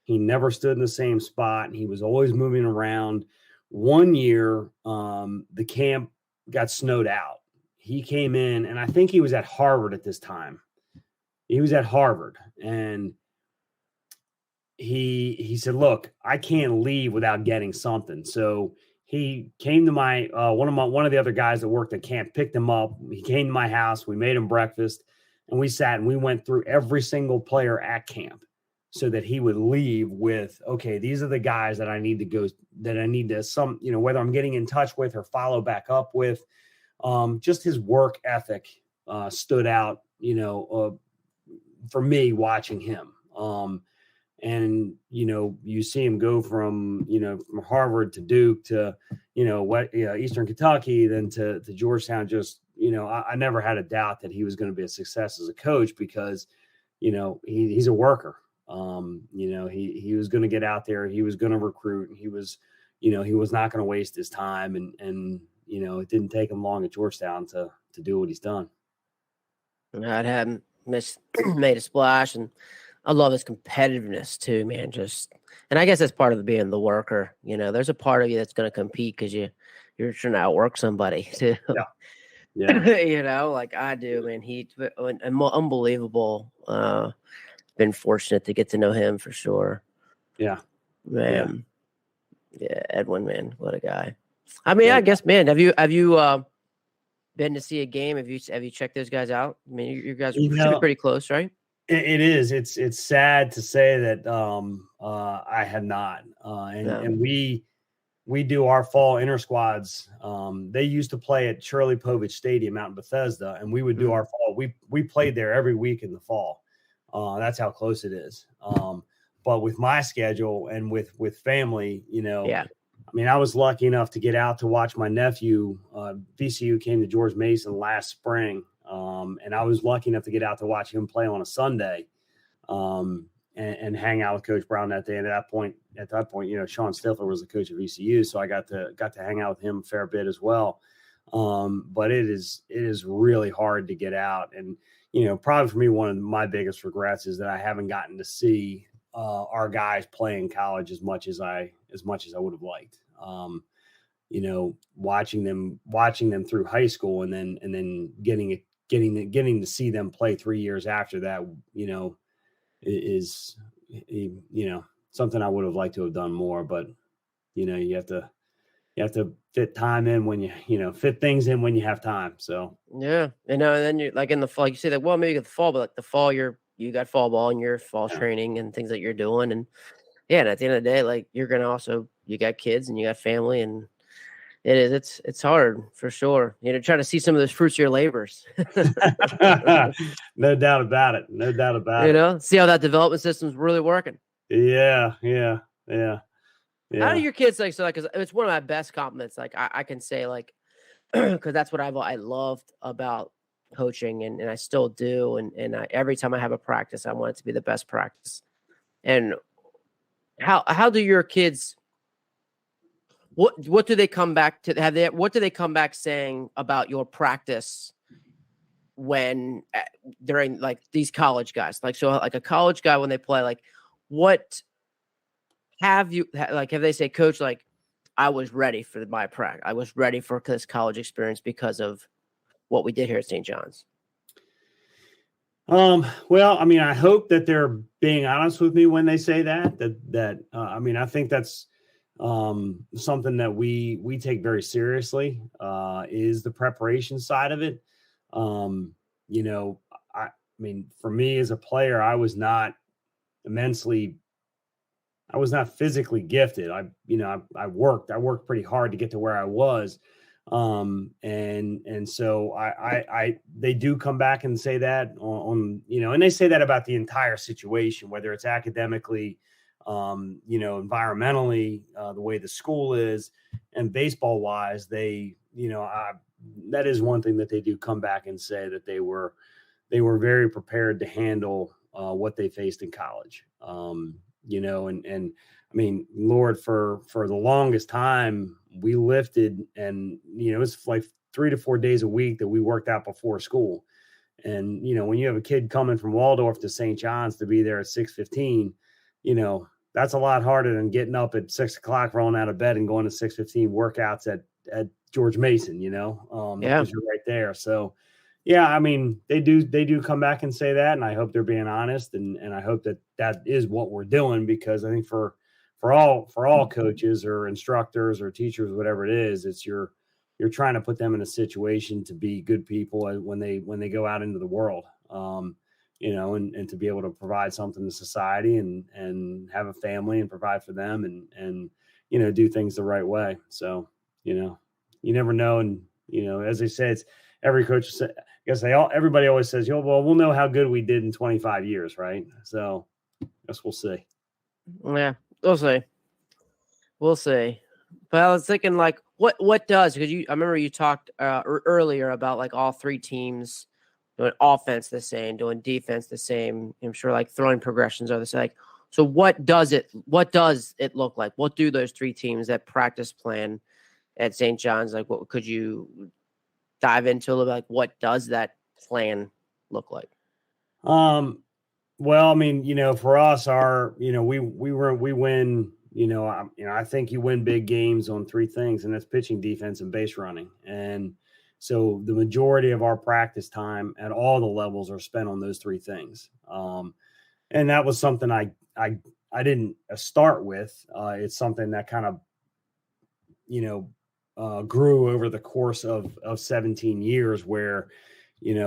Speaker 2: He never stood in the same spot, and he was always moving around. One year, the camp got snowed out. He came in, and I think he was at Harvard at this time. He was at Harvard, and he said, "Look, I can't leave without getting something." So he came to my one of the other guys that worked at camp, picked him up. He came to my house. We made him breakfast, and we sat and we went through every single player at camp, so that he would leave with, okay, these are the guys that I need to go, that I need to whether I'm getting in touch with or follow back up with. Just his work ethic stood out, for me watching him. And, you see him go from Harvard to Duke to, Eastern Kentucky, then to Georgetown. Just, I never had a doubt that he was going to be a success as a coach because, he's a worker. He was going to get out there. He was going to recruit. He was not going to waste his time. And it didn't take him long at Georgetown to do what he's done.
Speaker 1: I hadn't made a splash, and I love his competitiveness too, man. And I guess that's part of being the worker. There's a part of you that's going to compete because you're trying to outwork somebody too.
Speaker 2: Yeah.
Speaker 1: Like I do, man. He's unbelievable. Been fortunate to get to know him for sure.
Speaker 2: Yeah,
Speaker 1: man. Yeah, Edwin, man, what a guy. I mean, I guess, man, have you been to see a game? Have you checked those guys out? I mean, you guys should be pretty close, right?
Speaker 2: It is. It's sad to say that I have not. And we do our fall inter squads. They used to play at Shirley Povich Stadium out in Bethesda, and we would do our fall. We played there every week in the fall. That's how close it is. But with my schedule and with family, I mean, I was lucky enough to get out to watch my nephew. VCU came to George Mason last spring, and I was lucky enough to get out to watch him play on a Sunday, and hang out with Coach Brown that day. And at that point, Sean Stifler was the coach of VCU, so I got to hang out with him a fair bit as well. But it is really hard to get out, and probably for me, one of my biggest regrets is that I haven't gotten to see our guys play in college as much as I would have liked. Watching them through high school and then getting to see them play 3 years after that, is something I would have liked to have done more. But you have to fit time in when fit things in when you have time. So
Speaker 1: yeah, and then you like in the fall, you say that, well, maybe the fall, but like the fall, you got fall ball and your fall training and things that you're doing. And and at the end of the day, like you got kids and you got family, and it's hard for sure. Try to see some of those fruits of your labors.
Speaker 2: No doubt about it.
Speaker 1: See how that development system's really working.
Speaker 2: Yeah.
Speaker 1: How do your kids like, so like, 'cause it's one of my best compliments. Like I can say, like, because that's what I loved about coaching, and I still do. And every time I have a practice, I want it to be the best practice. And how do your kids, what do they come back to? What do they come back saying about your practice when during like these college guys? Like, so like a college guy, when they play, like what have they say, Coach, like I was ready for my practice. I was ready for this college experience because of what we did here at St. John's?
Speaker 2: Well, I mean, I hope that they're being honest with me when they say that, I mean, I think that's, something that we take very seriously, is the preparation side of it. I mean, for me as a player, I was not physically gifted. I worked pretty hard to get to where I was. And so they do come back and say that and they say that about the entire situation, whether it's academically, environmentally, the way the school is, and baseball wise, that is one thing that they do come back and say, that they were very prepared to handle, what they faced in college. And I mean, Lord, for the longest time we lifted, and, it's like 3 to 4 days a week that we worked out before school. And, when you have a kid coming from Waldorf to St. John's to be there at 6:15, that's a lot harder than getting up at 6:00, rolling out of bed and going to 6:15 workouts at George Mason, because you're right there. So, yeah, I mean, they do come back and say that, and I hope they're being honest, and I hope that is what we're doing, because I think for all coaches or instructors or teachers, whatever it is, it's you're trying to put them in a situation to be good people when they go out into the world, and to be able to provide something to society and have a family and provide for them and do things the right way. So, you never know. And, as they say, it's every coach, I guess everybody always says, well, we'll know how good we did in 25 years. Right. So I guess we'll see.
Speaker 1: Yeah, we'll see. We'll see. But I was thinking, like, what does, because I remember you talked earlier about like all three teams doing offense the same, doing defense the same. I'm sure like throwing progressions are the same. Like, so what does it look like? What do those three teams that practice plan at St. John's, like, what could you dive into a little bit? Like, what does that plan look like?
Speaker 2: Well, I mean, for us, we win. I think you win big games on three things, and that's pitching, defense, and base running. And so the majority of our practice time at all the levels are spent on those three things. And that was something I didn't start with. It's something that kind of, grew over the course of 17 years where, and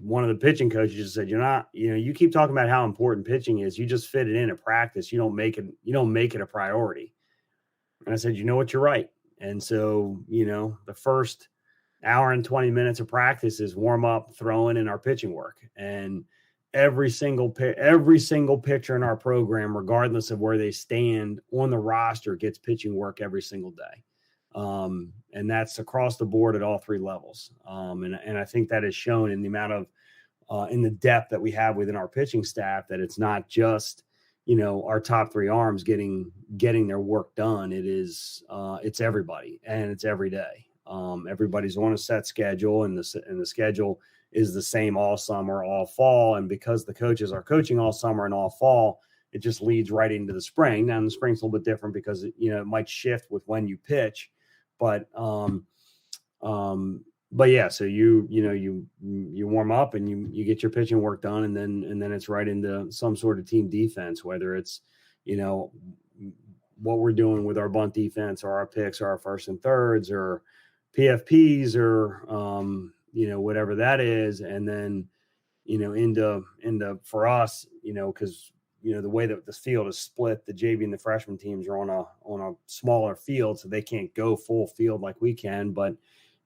Speaker 2: one of the pitching coaches just said, you keep talking about how important pitching is. You just fit it in at practice. You don't make it a priority. And I said, you know what, you're right. And so, the first hour and 20 minutes of practice is warm up, throwing, in our pitching work. And every single pitcher in our program, regardless of where they stand on the roster, gets pitching work every single day. And that's across the board at all three levels. And I think that is shown in the amount of, in the depth that we have within our pitching staff, that it's not just, our top three arms getting their work done. It is, it's everybody, and it's every day. Everybody's on a set schedule, and the schedule is the same all summer, all fall. And because the coaches are coaching all summer and all fall, it just leads right into the spring. Now, in the spring's a little bit different because it might shift with when you pitch, but yeah, so you warm up and you get your pitching work done, and then it's right into some sort of team defense, whether it's, what we're doing with our bunt defense or our picks or our first and thirds or PFPs or, whatever that is. And then, into for us, because, the way that the field is split, the JV and the freshman teams are on a smaller field, so they can't go full field like we can, but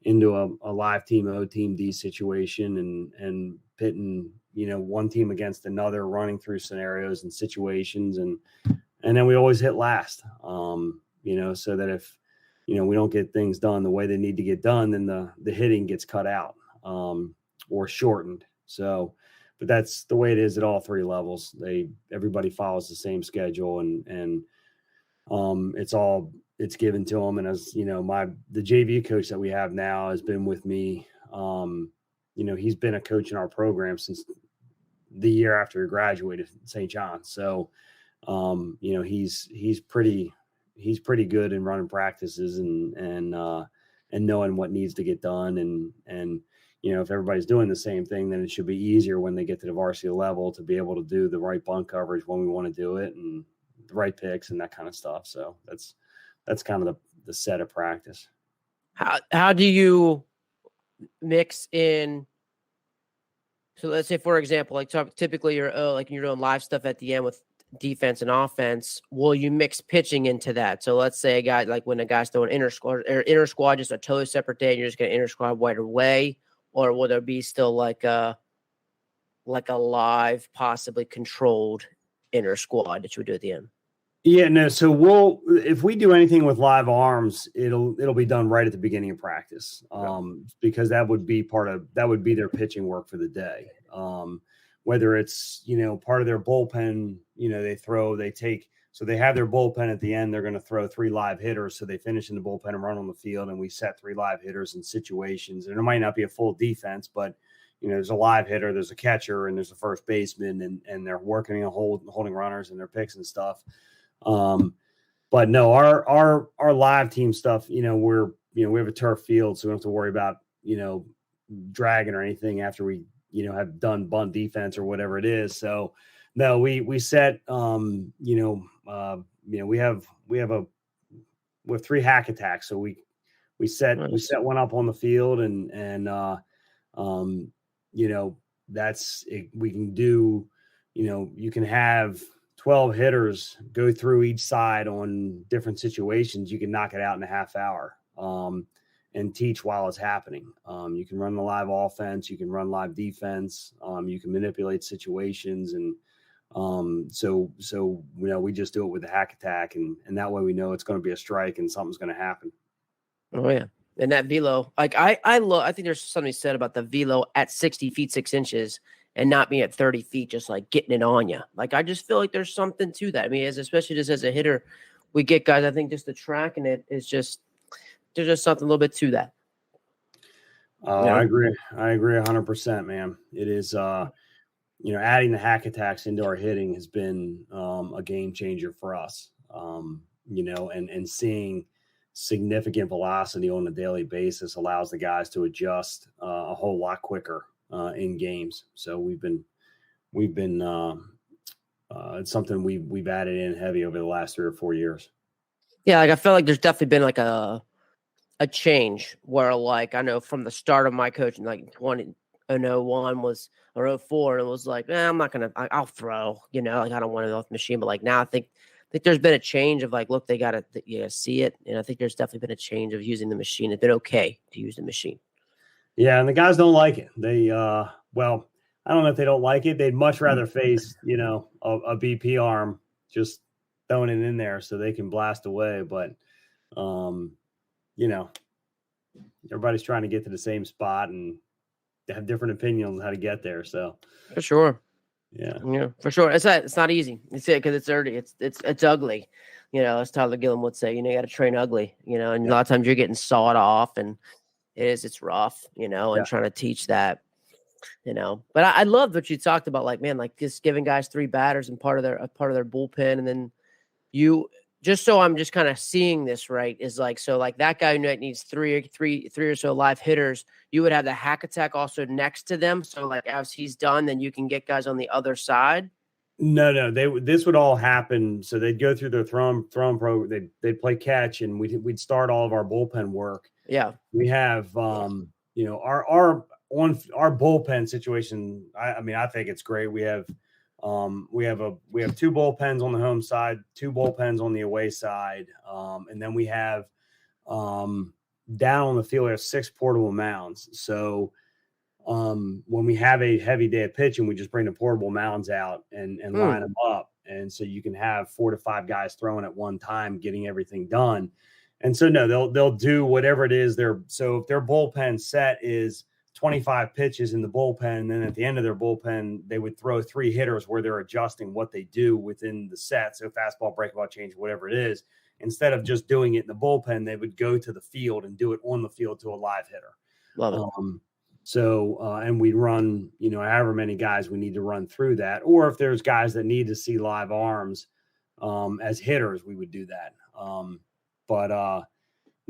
Speaker 2: into a live team, O team D situation and pitting, one team against another, running through scenarios and situations. And then we always hit last, so that if, we don't get things done the way they need to get done, then the hitting gets cut out, or shortened. So, but that's the way it is at all three levels. Everybody follows the same schedule, and it's given to them. And as the JV coach that we have now has been with me. He's been a coach in our program since the year after he graduated from St. John. So, he's pretty good in running practices and knowing what needs to get done. And if everybody's doing the same thing, then it should be easier when they get to the varsity level to be able to do the right bunt coverage when we want to do it, and the right picks and that kind of stuff. So that's kind of the set of practice.
Speaker 1: How do you mix in? So let's say, for example, like typically you're doing live stuff at the end with defense and offense. Will you mix pitching into that? So let's say when a guy's throwing inter squad, just a totally separate day, and you're just going to inter squad right away, or will there be still like a live, possibly controlled inter squad that you would do at the end?
Speaker 2: Yeah, no. So if we do anything with live arms, it'll be done right at the beginning of practice, because that would be their pitching work for the day. Whether it's, part of their bullpen, they take So they have their bullpen at the end. They're going to throw 3 live hitters. So they finish in the bullpen and run on the field, and we set 3 live hitters in situations. And there might not be a full defense, but there's a live hitter, there's a catcher, and there's a first baseman, and they're working and holding runners and their picks and stuff. But no, our live team stuff, we have a turf field, so we don't have to worry about dragging or anything after we have done bunt defense or whatever it is. So no, we set we have 3 hack attacks. So we set one up on the field, and that's it. We can do, you can have 12 hitters go through each side on different situations. You can knock it out in a half hour and teach while it's happening. You can run the live offense, you can run live defense, you can manipulate situations. And so we just do it with the hack attack, and that way we know it's going to be a strike and something's going to happen.
Speaker 1: Oh yeah. And that velo, like I think there's something said about the velo at 60 feet 6 inches and not being at 30 feet, just like getting it on you. Like I just feel like there's something to that. I mean, especially just as a hitter, we get guys. I think just the tracking it is just there's just something a little bit to that.
Speaker 2: I agree 100%, man. It is adding the hack attacks into our hitting has been a game changer for us. And seeing significant velocity on a daily basis allows the guys to adjust a whole lot quicker in games. So we've been it's something we've added in heavy over the last 3 or 4 years.
Speaker 1: Yeah, like I feel like there's definitely been like a change where, like, I know from the start of my coaching, like 2001 was or 04, it was like, I'm not gonna, I'll throw, like I don't want it off the machine. But like now, I think there's been a change of like, look, they got to see it, and I think there's definitely been a change of using the machine. It's been okay to use the machine.
Speaker 2: Yeah, and the guys don't like it. They well, I don't know if they don't like it. They'd much rather face a BP arm just throwing it in there so they can blast away. But everybody's trying to get to the same spot and they have different opinions on how to get there. So
Speaker 1: for sure.
Speaker 2: Yeah,
Speaker 1: for sure. It's not easy. It's it because it's dirty. It's ugly. As Tyler Gillum would say, you got to train ugly. And a lot of times you're getting sawed off, and it's rough. And trying to teach that. But I love what you talked about. Like, man, like just giving guys 3 batters and part of their bullpen, and then you just so I'm just kind of seeing this right is like so like that guy who needs three or so live hitters, you would have the hack attack also next to them. So like as he's done, then you can get guys on the other side.
Speaker 2: No, this would all happen. So they'd go through their throw program. They'd play catch, and we'd start all of our bullpen work.
Speaker 1: Yeah,
Speaker 2: we have our bullpen situation. I think it's great. We have 2 bullpens on the home side, 2 bullpens on the away side. And then we have down on the field, we have 6 portable mounds. So when we have a heavy day of pitching, we just bring the portable mounds out and line them up. And so you can have 4 to 5 guys throwing at one time, getting everything done. And so no, they'll do whatever it is. So if their bullpen set is 25 pitches in the bullpen, and then at the end of their bullpen, they would throw 3 hitters where they're adjusting what they do within the set. So fastball, breakball, change, whatever it is. Instead of just doing it in the bullpen, they would go to the field and do it on the field to a live hitter.
Speaker 1: Love it.
Speaker 2: And we'd run, however many guys we need to run through that. Or if there's guys that need to see live arms as hitters, we would do that.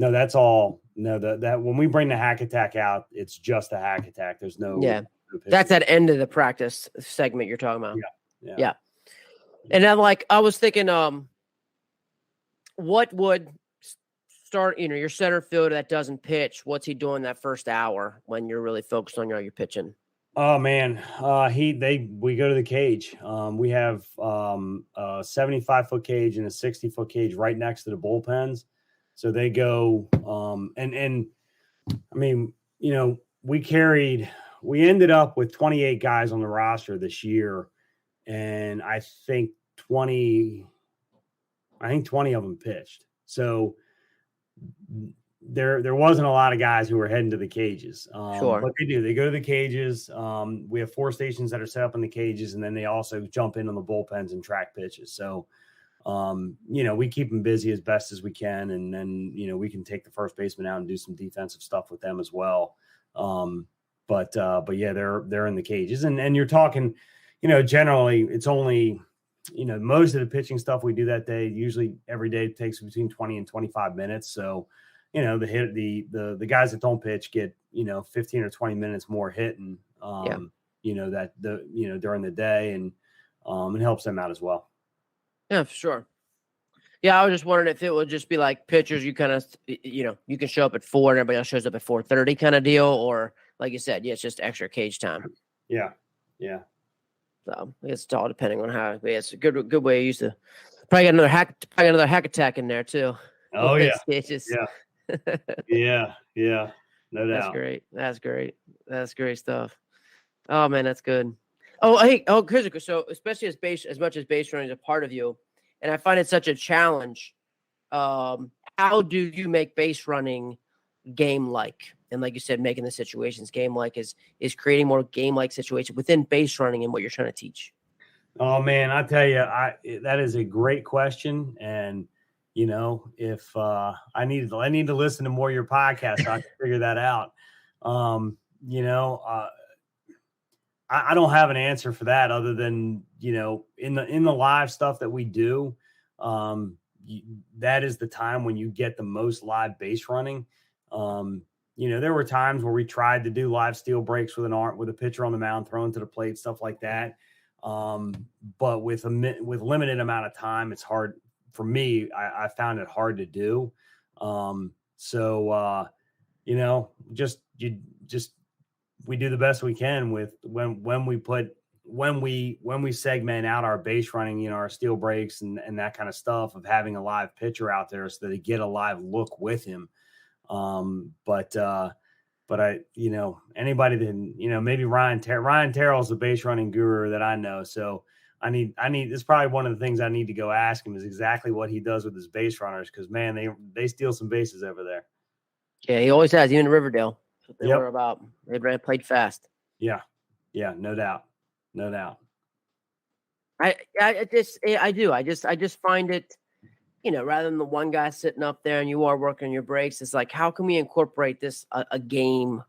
Speaker 2: No, that's all. No, that when we bring the hack attack out, it's just a hack attack. There's no.
Speaker 1: Yeah. That's at end of the practice segment you're talking about. Yeah. And then I was thinking, what would start, your center fielder that doesn't pitch, what's he doing that first hour when you're really focused on your pitching?
Speaker 2: Oh man, we go to the cage. We have a 75-foot cage and a 60-foot cage right next to the bullpens. So they go, we ended up with 28 guys on the roster this year, and I think 20 of them pitched. So there wasn't a lot of guys who were heading to the cages.
Speaker 1: Sure.
Speaker 2: But they go to the cages. We have 4 stations that are set up in the cages, and then they also jump in on the bullpens and track pitches. So We keep them busy as best as we can. And then, we can take the first baseman out and do some defensive stuff with them as well. But yeah, they're in the cages and you're talking, generally it's only, most of the pitching stuff we do that day, usually every day takes between 20 and 25 minutes. So, the guys that don't pitch get, 15 or 20 minutes more hitting, during the day and it helps them out as well.
Speaker 1: Yeah, for sure. Yeah, I was just wondering if it would just be like pitchers, you kind of, you can show up at 4 and everybody else shows up at 4:30 kind of deal, or like you said, yeah, it's just extra cage time.
Speaker 2: Yeah.
Speaker 1: So it's all depending on how. Yeah, it's a good way. You used to probably got another hack attack in there too.
Speaker 2: Oh yeah,
Speaker 1: cages.
Speaker 2: Yeah, no doubt.
Speaker 1: That's great stuff. Oh man, that's good. Oh hey, Chris, so especially as much as base running is a part of you, and I find it such a challenge. How do you make base running game-like? And like you said, making the situations game-like is creating more game-like situation within base running and what you're trying to teach.
Speaker 2: Oh man, I tell you, that is a great question. And, if I need to listen to more of your podcast, so I can figure that out. I don't have an answer for that other than, in the live stuff that we do, that is the time when you get the most live base running. There were times where we tried to do live steal breaks with a pitcher on the mound thrown to the plate, stuff like that. But with limited amount of time, it's hard for me. I found it hard to do. We do the best we can with when we segment out our base running, our steal breaks and that kind of stuff of having a live pitcher out there so that they get a live look with him. But I, anybody that, maybe Ryan Terrell's the base running guru that I know. So I need, it's probably one of the things I need to go ask him is exactly what he does with his base runners. Cause man, they steal some bases over there.
Speaker 1: Yeah. He always has, even in Riverdale. That's what they
Speaker 2: Yep.
Speaker 1: were about. They played fast.
Speaker 2: Yeah. No doubt.
Speaker 1: I do. I just find it, rather than the one guy sitting up there and you are working your breaks, it's like, how can we incorporate this a game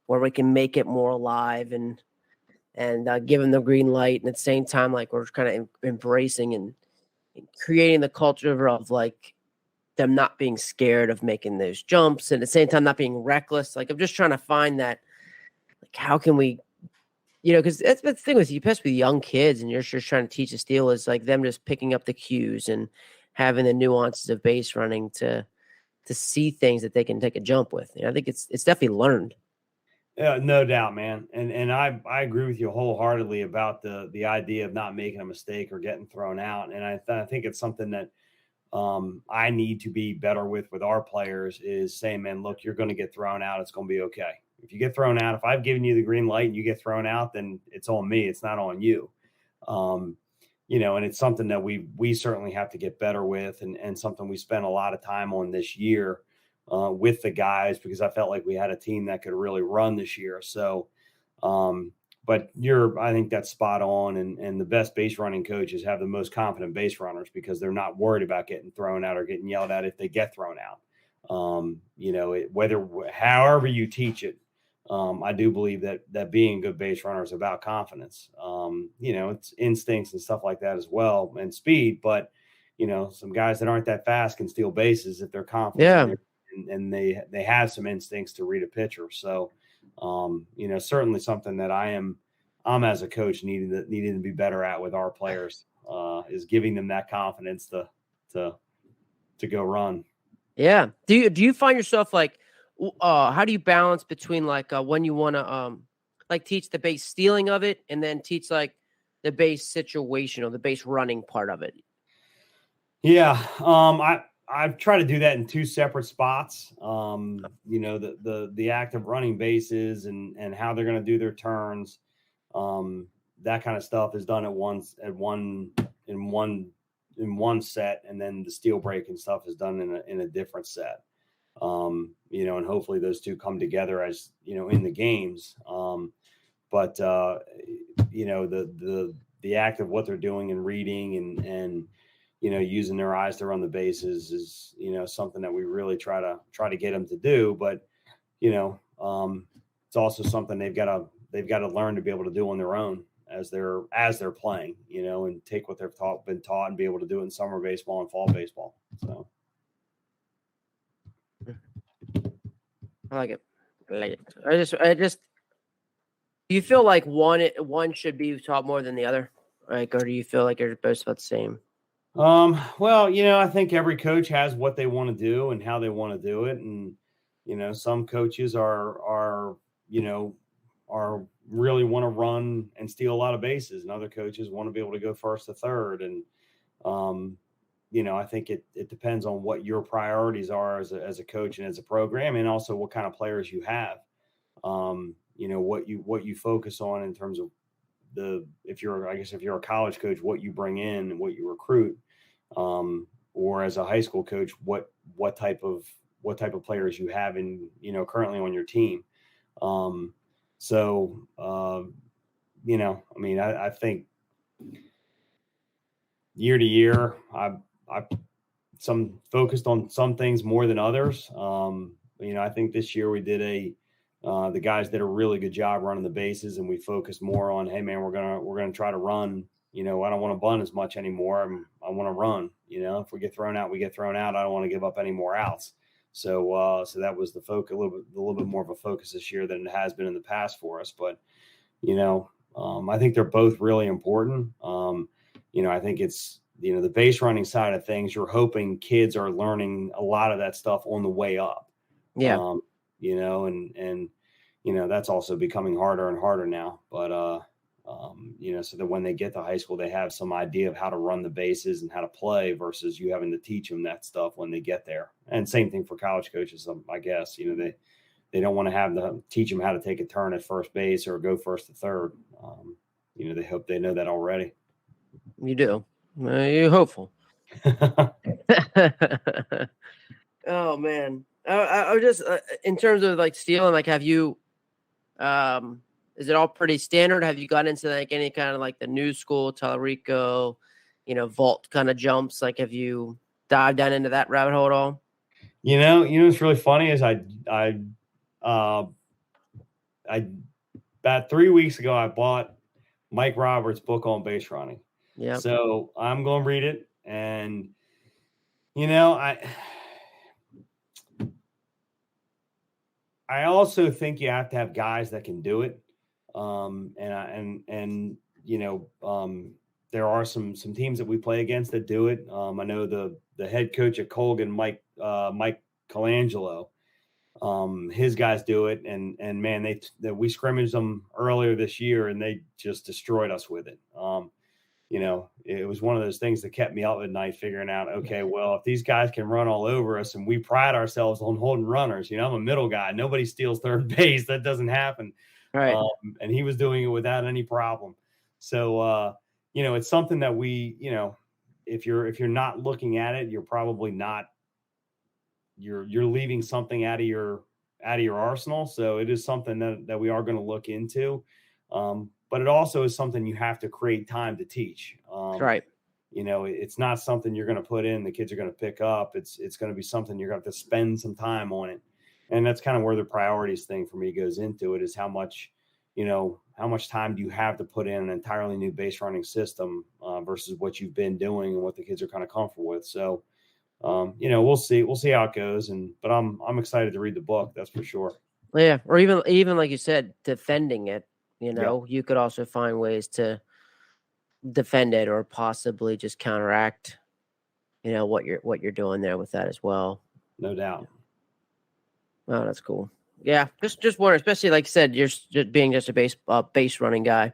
Speaker 1: where we can make it more alive and give them the green light, and at the same time, like we're kind of embracing and creating the culture of like them not being scared of making those jumps, and at the same time not being reckless. Like I'm just trying to find that, like how can we, because that's the thing with you, especially with young kids, and you're just trying to teach a steal is like them just picking up the cues and having the nuances of base running to see things that they can take a jump with. I think it's definitely learned.
Speaker 2: Yeah, no doubt, man. And I agree with you wholeheartedly about the idea of not making a mistake or getting thrown out. And I think it's something that I need to be better with our players is saying, man, look, you're going to get thrown out. It's going to be okay. If you get thrown out, if I've given you the green light and you get thrown out, then it's on me. It's not on you. And it's something that we certainly have to get better with and something we spent a lot of time on this year with the guys, because I felt like we had a team that could really run this year. So, but I think that's spot on. And the best base running coaches have the most confident base runners because they're not worried about getting thrown out or getting yelled at if they get thrown out. However you teach it, I do believe that being a good base runner is about confidence. It's instincts and stuff like that as well, and speed. But some guys that aren't that fast can steal bases if they're confident.
Speaker 1: Yeah,
Speaker 2: and they have some instincts to read a pitcher. So, certainly something that I'm as a coach needing to be better at with our players is giving them that confidence to go run.
Speaker 1: Yeah. Do you find yourself like, how do you balance between like when you want to like teach the base stealing of it and then teach like the base situation or the base running part of it?
Speaker 2: Yeah. I've tried to do that in two separate spots. The act of running bases and how they're going to do their turns. That kind of stuff is done in one set, and then the steal break and stuff is done in a different set. And hopefully those two come together as, in the games. But the act of what they're doing and reading and using their eyes to run the bases is, something that we really try to get them to do. But, it's also something they've got to learn to be able to do on their own as they're playing, and take what they've been taught and be able to do it in summer baseball and fall baseball. So.
Speaker 1: I like it. I just, do you feel like one should be taught more than the other? Like, or do you feel like they're both about the same?
Speaker 2: Well, I think every coach has what they want to do and how they want to do it. And, some coaches are really want to run and steal a lot of bases, and other coaches want to be able to go first to third. And, I think it depends on what your priorities are as a coach and as a program, and also what kind of players you have. What you focus on in terms of if you're a college coach, what you bring in and what you recruit, or as a high school coach, what type of players you have currently on your team. I think year to year, I some focused on some things more than others. I think this year we did the guys did a really good job running the bases, and we focused more on, hey man, we're gonna try to run. I don't want to bunt as much anymore. I want to run. If we get thrown out, we get thrown out. I don't want to give up any more outs. So that was the focus, a little bit more of a focus this year than it has been in the past for us. But I think they're both really important. I think it's the base running side of things. You're hoping kids are learning a lot of that stuff on the way up.
Speaker 1: Yeah.
Speaker 2: That's also becoming harder and harder now. But, so that when they get to high school, they have some idea of how to run the bases and how to play versus you having to teach them that stuff when they get there. And same thing for college coaches, I guess. They don't want to teach them how to take a turn at first base or go first to third. They hope they know that already.
Speaker 1: You do. You're hopeful. Oh man. I was just in terms of like stealing, like, have you is it all pretty standard? Have you got into like any kind of like the new school Tallarico, vault kind of jumps? Like, have you dived down into that rabbit hole at all?
Speaker 2: What's really funny is I about 3 weeks ago I bought Mike Roberts' book on base running.
Speaker 1: Yeah.
Speaker 2: So I'm going to read it, and I also think you have to have guys that can do it. There are some teams that we play against that do it. I know the head coach at Colgan, Mike Colangelo, his guys do it, and man, we scrimmaged them earlier this year, and they just destroyed us with it. It was one of those things that kept me up at night figuring out, okay, well, if these guys can run all over us, and we pride ourselves on holding runners, I'm a middle guy. Nobody steals third base. That doesn't happen.
Speaker 1: Right.
Speaker 2: And he was doing it without any problem. So, it's something that we, if you're not looking at it, you're probably not, you're leaving something out of your arsenal. So it is something that we are going to look into. But it also is something you have to create time to teach.
Speaker 1: Right.
Speaker 2: It's not something you're going to put in, the kids are going to pick up. It's going to be something you're going to have to spend some time on it. And that's kind of where the priorities thing for me goes into it, is how much time do you have to put in an entirely new base running system versus what you've been doing and what the kids are kind of comfortable with. So, we'll see how it goes. But I'm excited to read the book. That's for sure.
Speaker 1: Yeah. Or even like you said, defending it, you could also find ways to defend it or possibly just counteract, what you're doing there with that as well.
Speaker 2: No doubt.
Speaker 1: Oh, that's cool. Yeah. Just wonder, especially like you said, you're just being just a base running guy.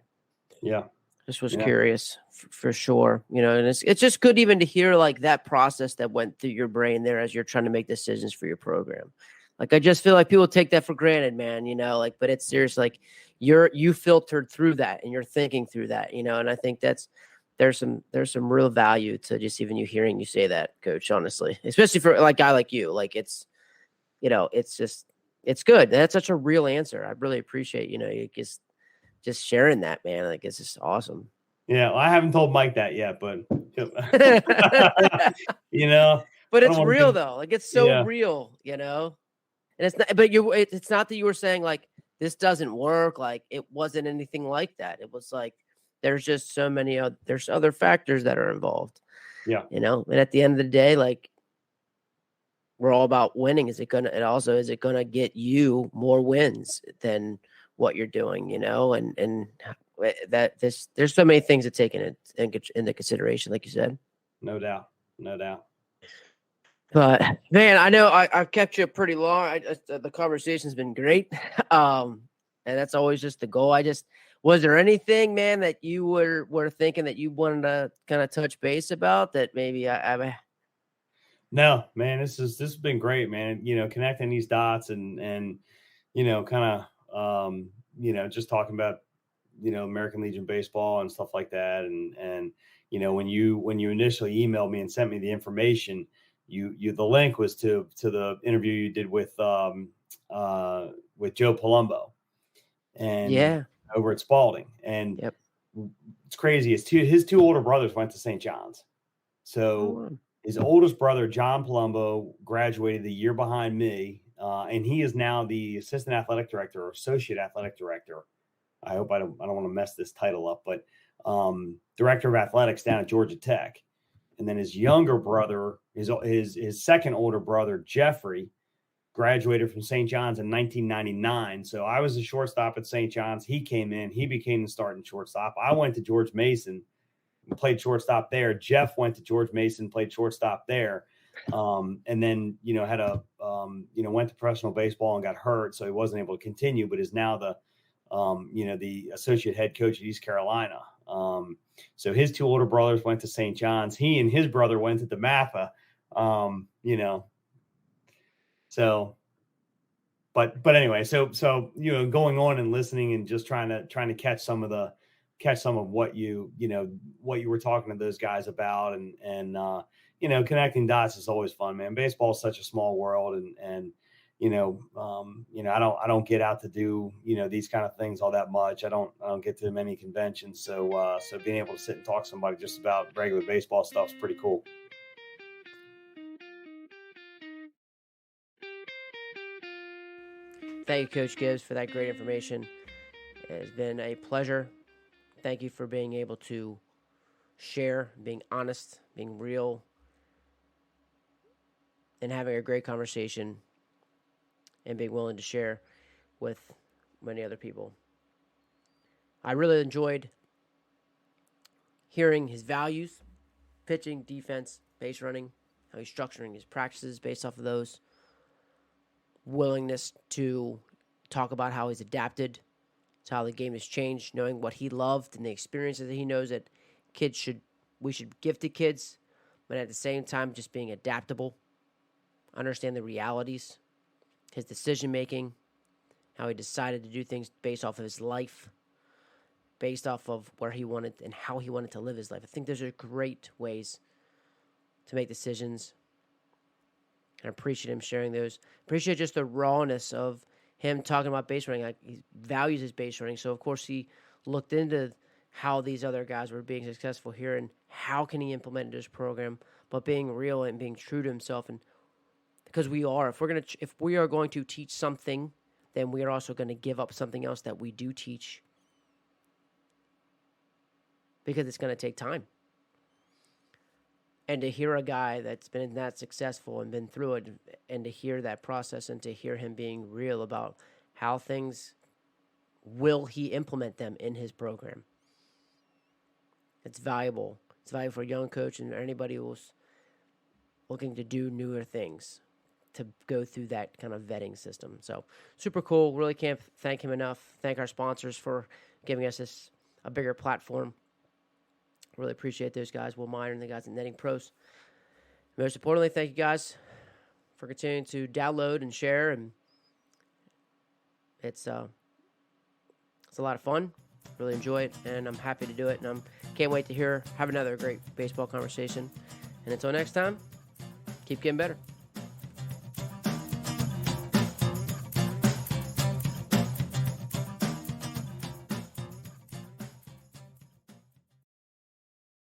Speaker 2: Yeah.
Speaker 1: Just was curious for sure, and it's just good even to hear like that process that went through your brain there as you're trying to make decisions for your program. Like, I just feel like people take that for granted, man, but it's serious. Like you filtered through that and you're thinking through that, and I think there's some real value to just even you hearing you say that, Coach, honestly, especially for like a guy like you. Like it's good. That's such a real answer. I really appreciate, you just sharing that, man. Like, it's just awesome.
Speaker 2: Yeah. Well, I haven't told Mike that yet, but You know,
Speaker 1: But
Speaker 2: I
Speaker 1: it's
Speaker 2: don't want
Speaker 1: real
Speaker 2: to.
Speaker 1: though. Like it's so
Speaker 2: Yeah,
Speaker 1: real, And it's not, but it's not that you were saying like this doesn't work. Like it wasn't anything like that. It was like there's just so many there's other factors that are involved,
Speaker 2: yeah,
Speaker 1: And at the end of the day, like we're all about winning. Is it gonna get you more wins than what you're doing, and that there's so many things to take into consideration, like you said.
Speaker 2: no doubt, no doubt.
Speaker 1: But man, I know I've kept you pretty long. The conversation's been great, and that's always just the goal. Was there anything, man, that you were thinking that you wanted to kind of touch base about that maybe I
Speaker 2: No, man, this has been great, man. Connecting these dots and kind of just talking about American Legion baseball and stuff like that. And when you initially emailed me and sent me the information, the link was to the interview you did with Joe Palumbo and
Speaker 1: yeah,
Speaker 2: over at Spalding. And
Speaker 1: yep.
Speaker 2: it's crazy. His two older brothers went to St. John's. So his oldest brother, John Palumbo, graduated the year behind me, and he is now the assistant athletic director or associate athletic director. I hope I don't want to mess this title up, but director of athletics down at Georgia Tech. And then his younger brother, his second older brother, Jeffrey, graduated from St. John's in 1999. So I was a shortstop at St. John's. He came in. He became the starting shortstop. I went to George Mason and played shortstop there. Jeff went to George Mason, played shortstop there. And then, had went to professional baseball and got hurt. So he wasn't able to continue, but is now the associate head coach at East Carolina. So his two older brothers went to St. John's. He and his brother went to DeMatha, so, but anyway, so going on and listening and just trying to catch some of what you were talking to those guys about and connecting dots is always fun, man. Baseball is such a small world and I don't get out to do, these kind of things all that much. I don't get to many conventions. So being able to sit and talk to somebody just about regular baseball stuff is pretty cool.
Speaker 1: Thank you, Coach Gibbs, for that great information. It has been a pleasure. Thank you for being able to share, being honest, being real, and having a great conversation and being willing to share with many other people. I really enjoyed hearing his values, pitching, defense, base running, how he's structuring his practices based off of those, willingness to talk about how he's adapted to how the game has changed, knowing what he loved and the experiences that he knows that we should give to kids, but at the same time just being adaptable, understand the realities, his decision making, how he decided to do things based off of his life, based off of where he wanted and how he wanted to live his life. I think those are great ways to make decisions. I appreciate him sharing those. Appreciate just the rawness of him talking about base running. Like he values his base running. So, of course, he looked into how these other guys were being successful here and how can he implement his program, but being real and being true to himself. And because if we are going to teach something, then we are also going to give up something else that we do teach because it's going to take time. And to hear a guy that's been that successful and been through it, and to hear that process and to hear him being real about how things will he implement them in his program. It's valuable. It's valuable for a young coach and anybody who's looking to do newer things to go through that kind of vetting system. So super cool. Really can't thank him enough. Thank our sponsors for giving us a bigger platform. Really appreciate those guys, Will Miner and the guys at Netting Pros. Most importantly, thank you guys for continuing to download and share. And it's a lot of fun. Really enjoy it, and I'm happy to do it. And can't wait to have another great baseball conversation. And until next time, keep getting better.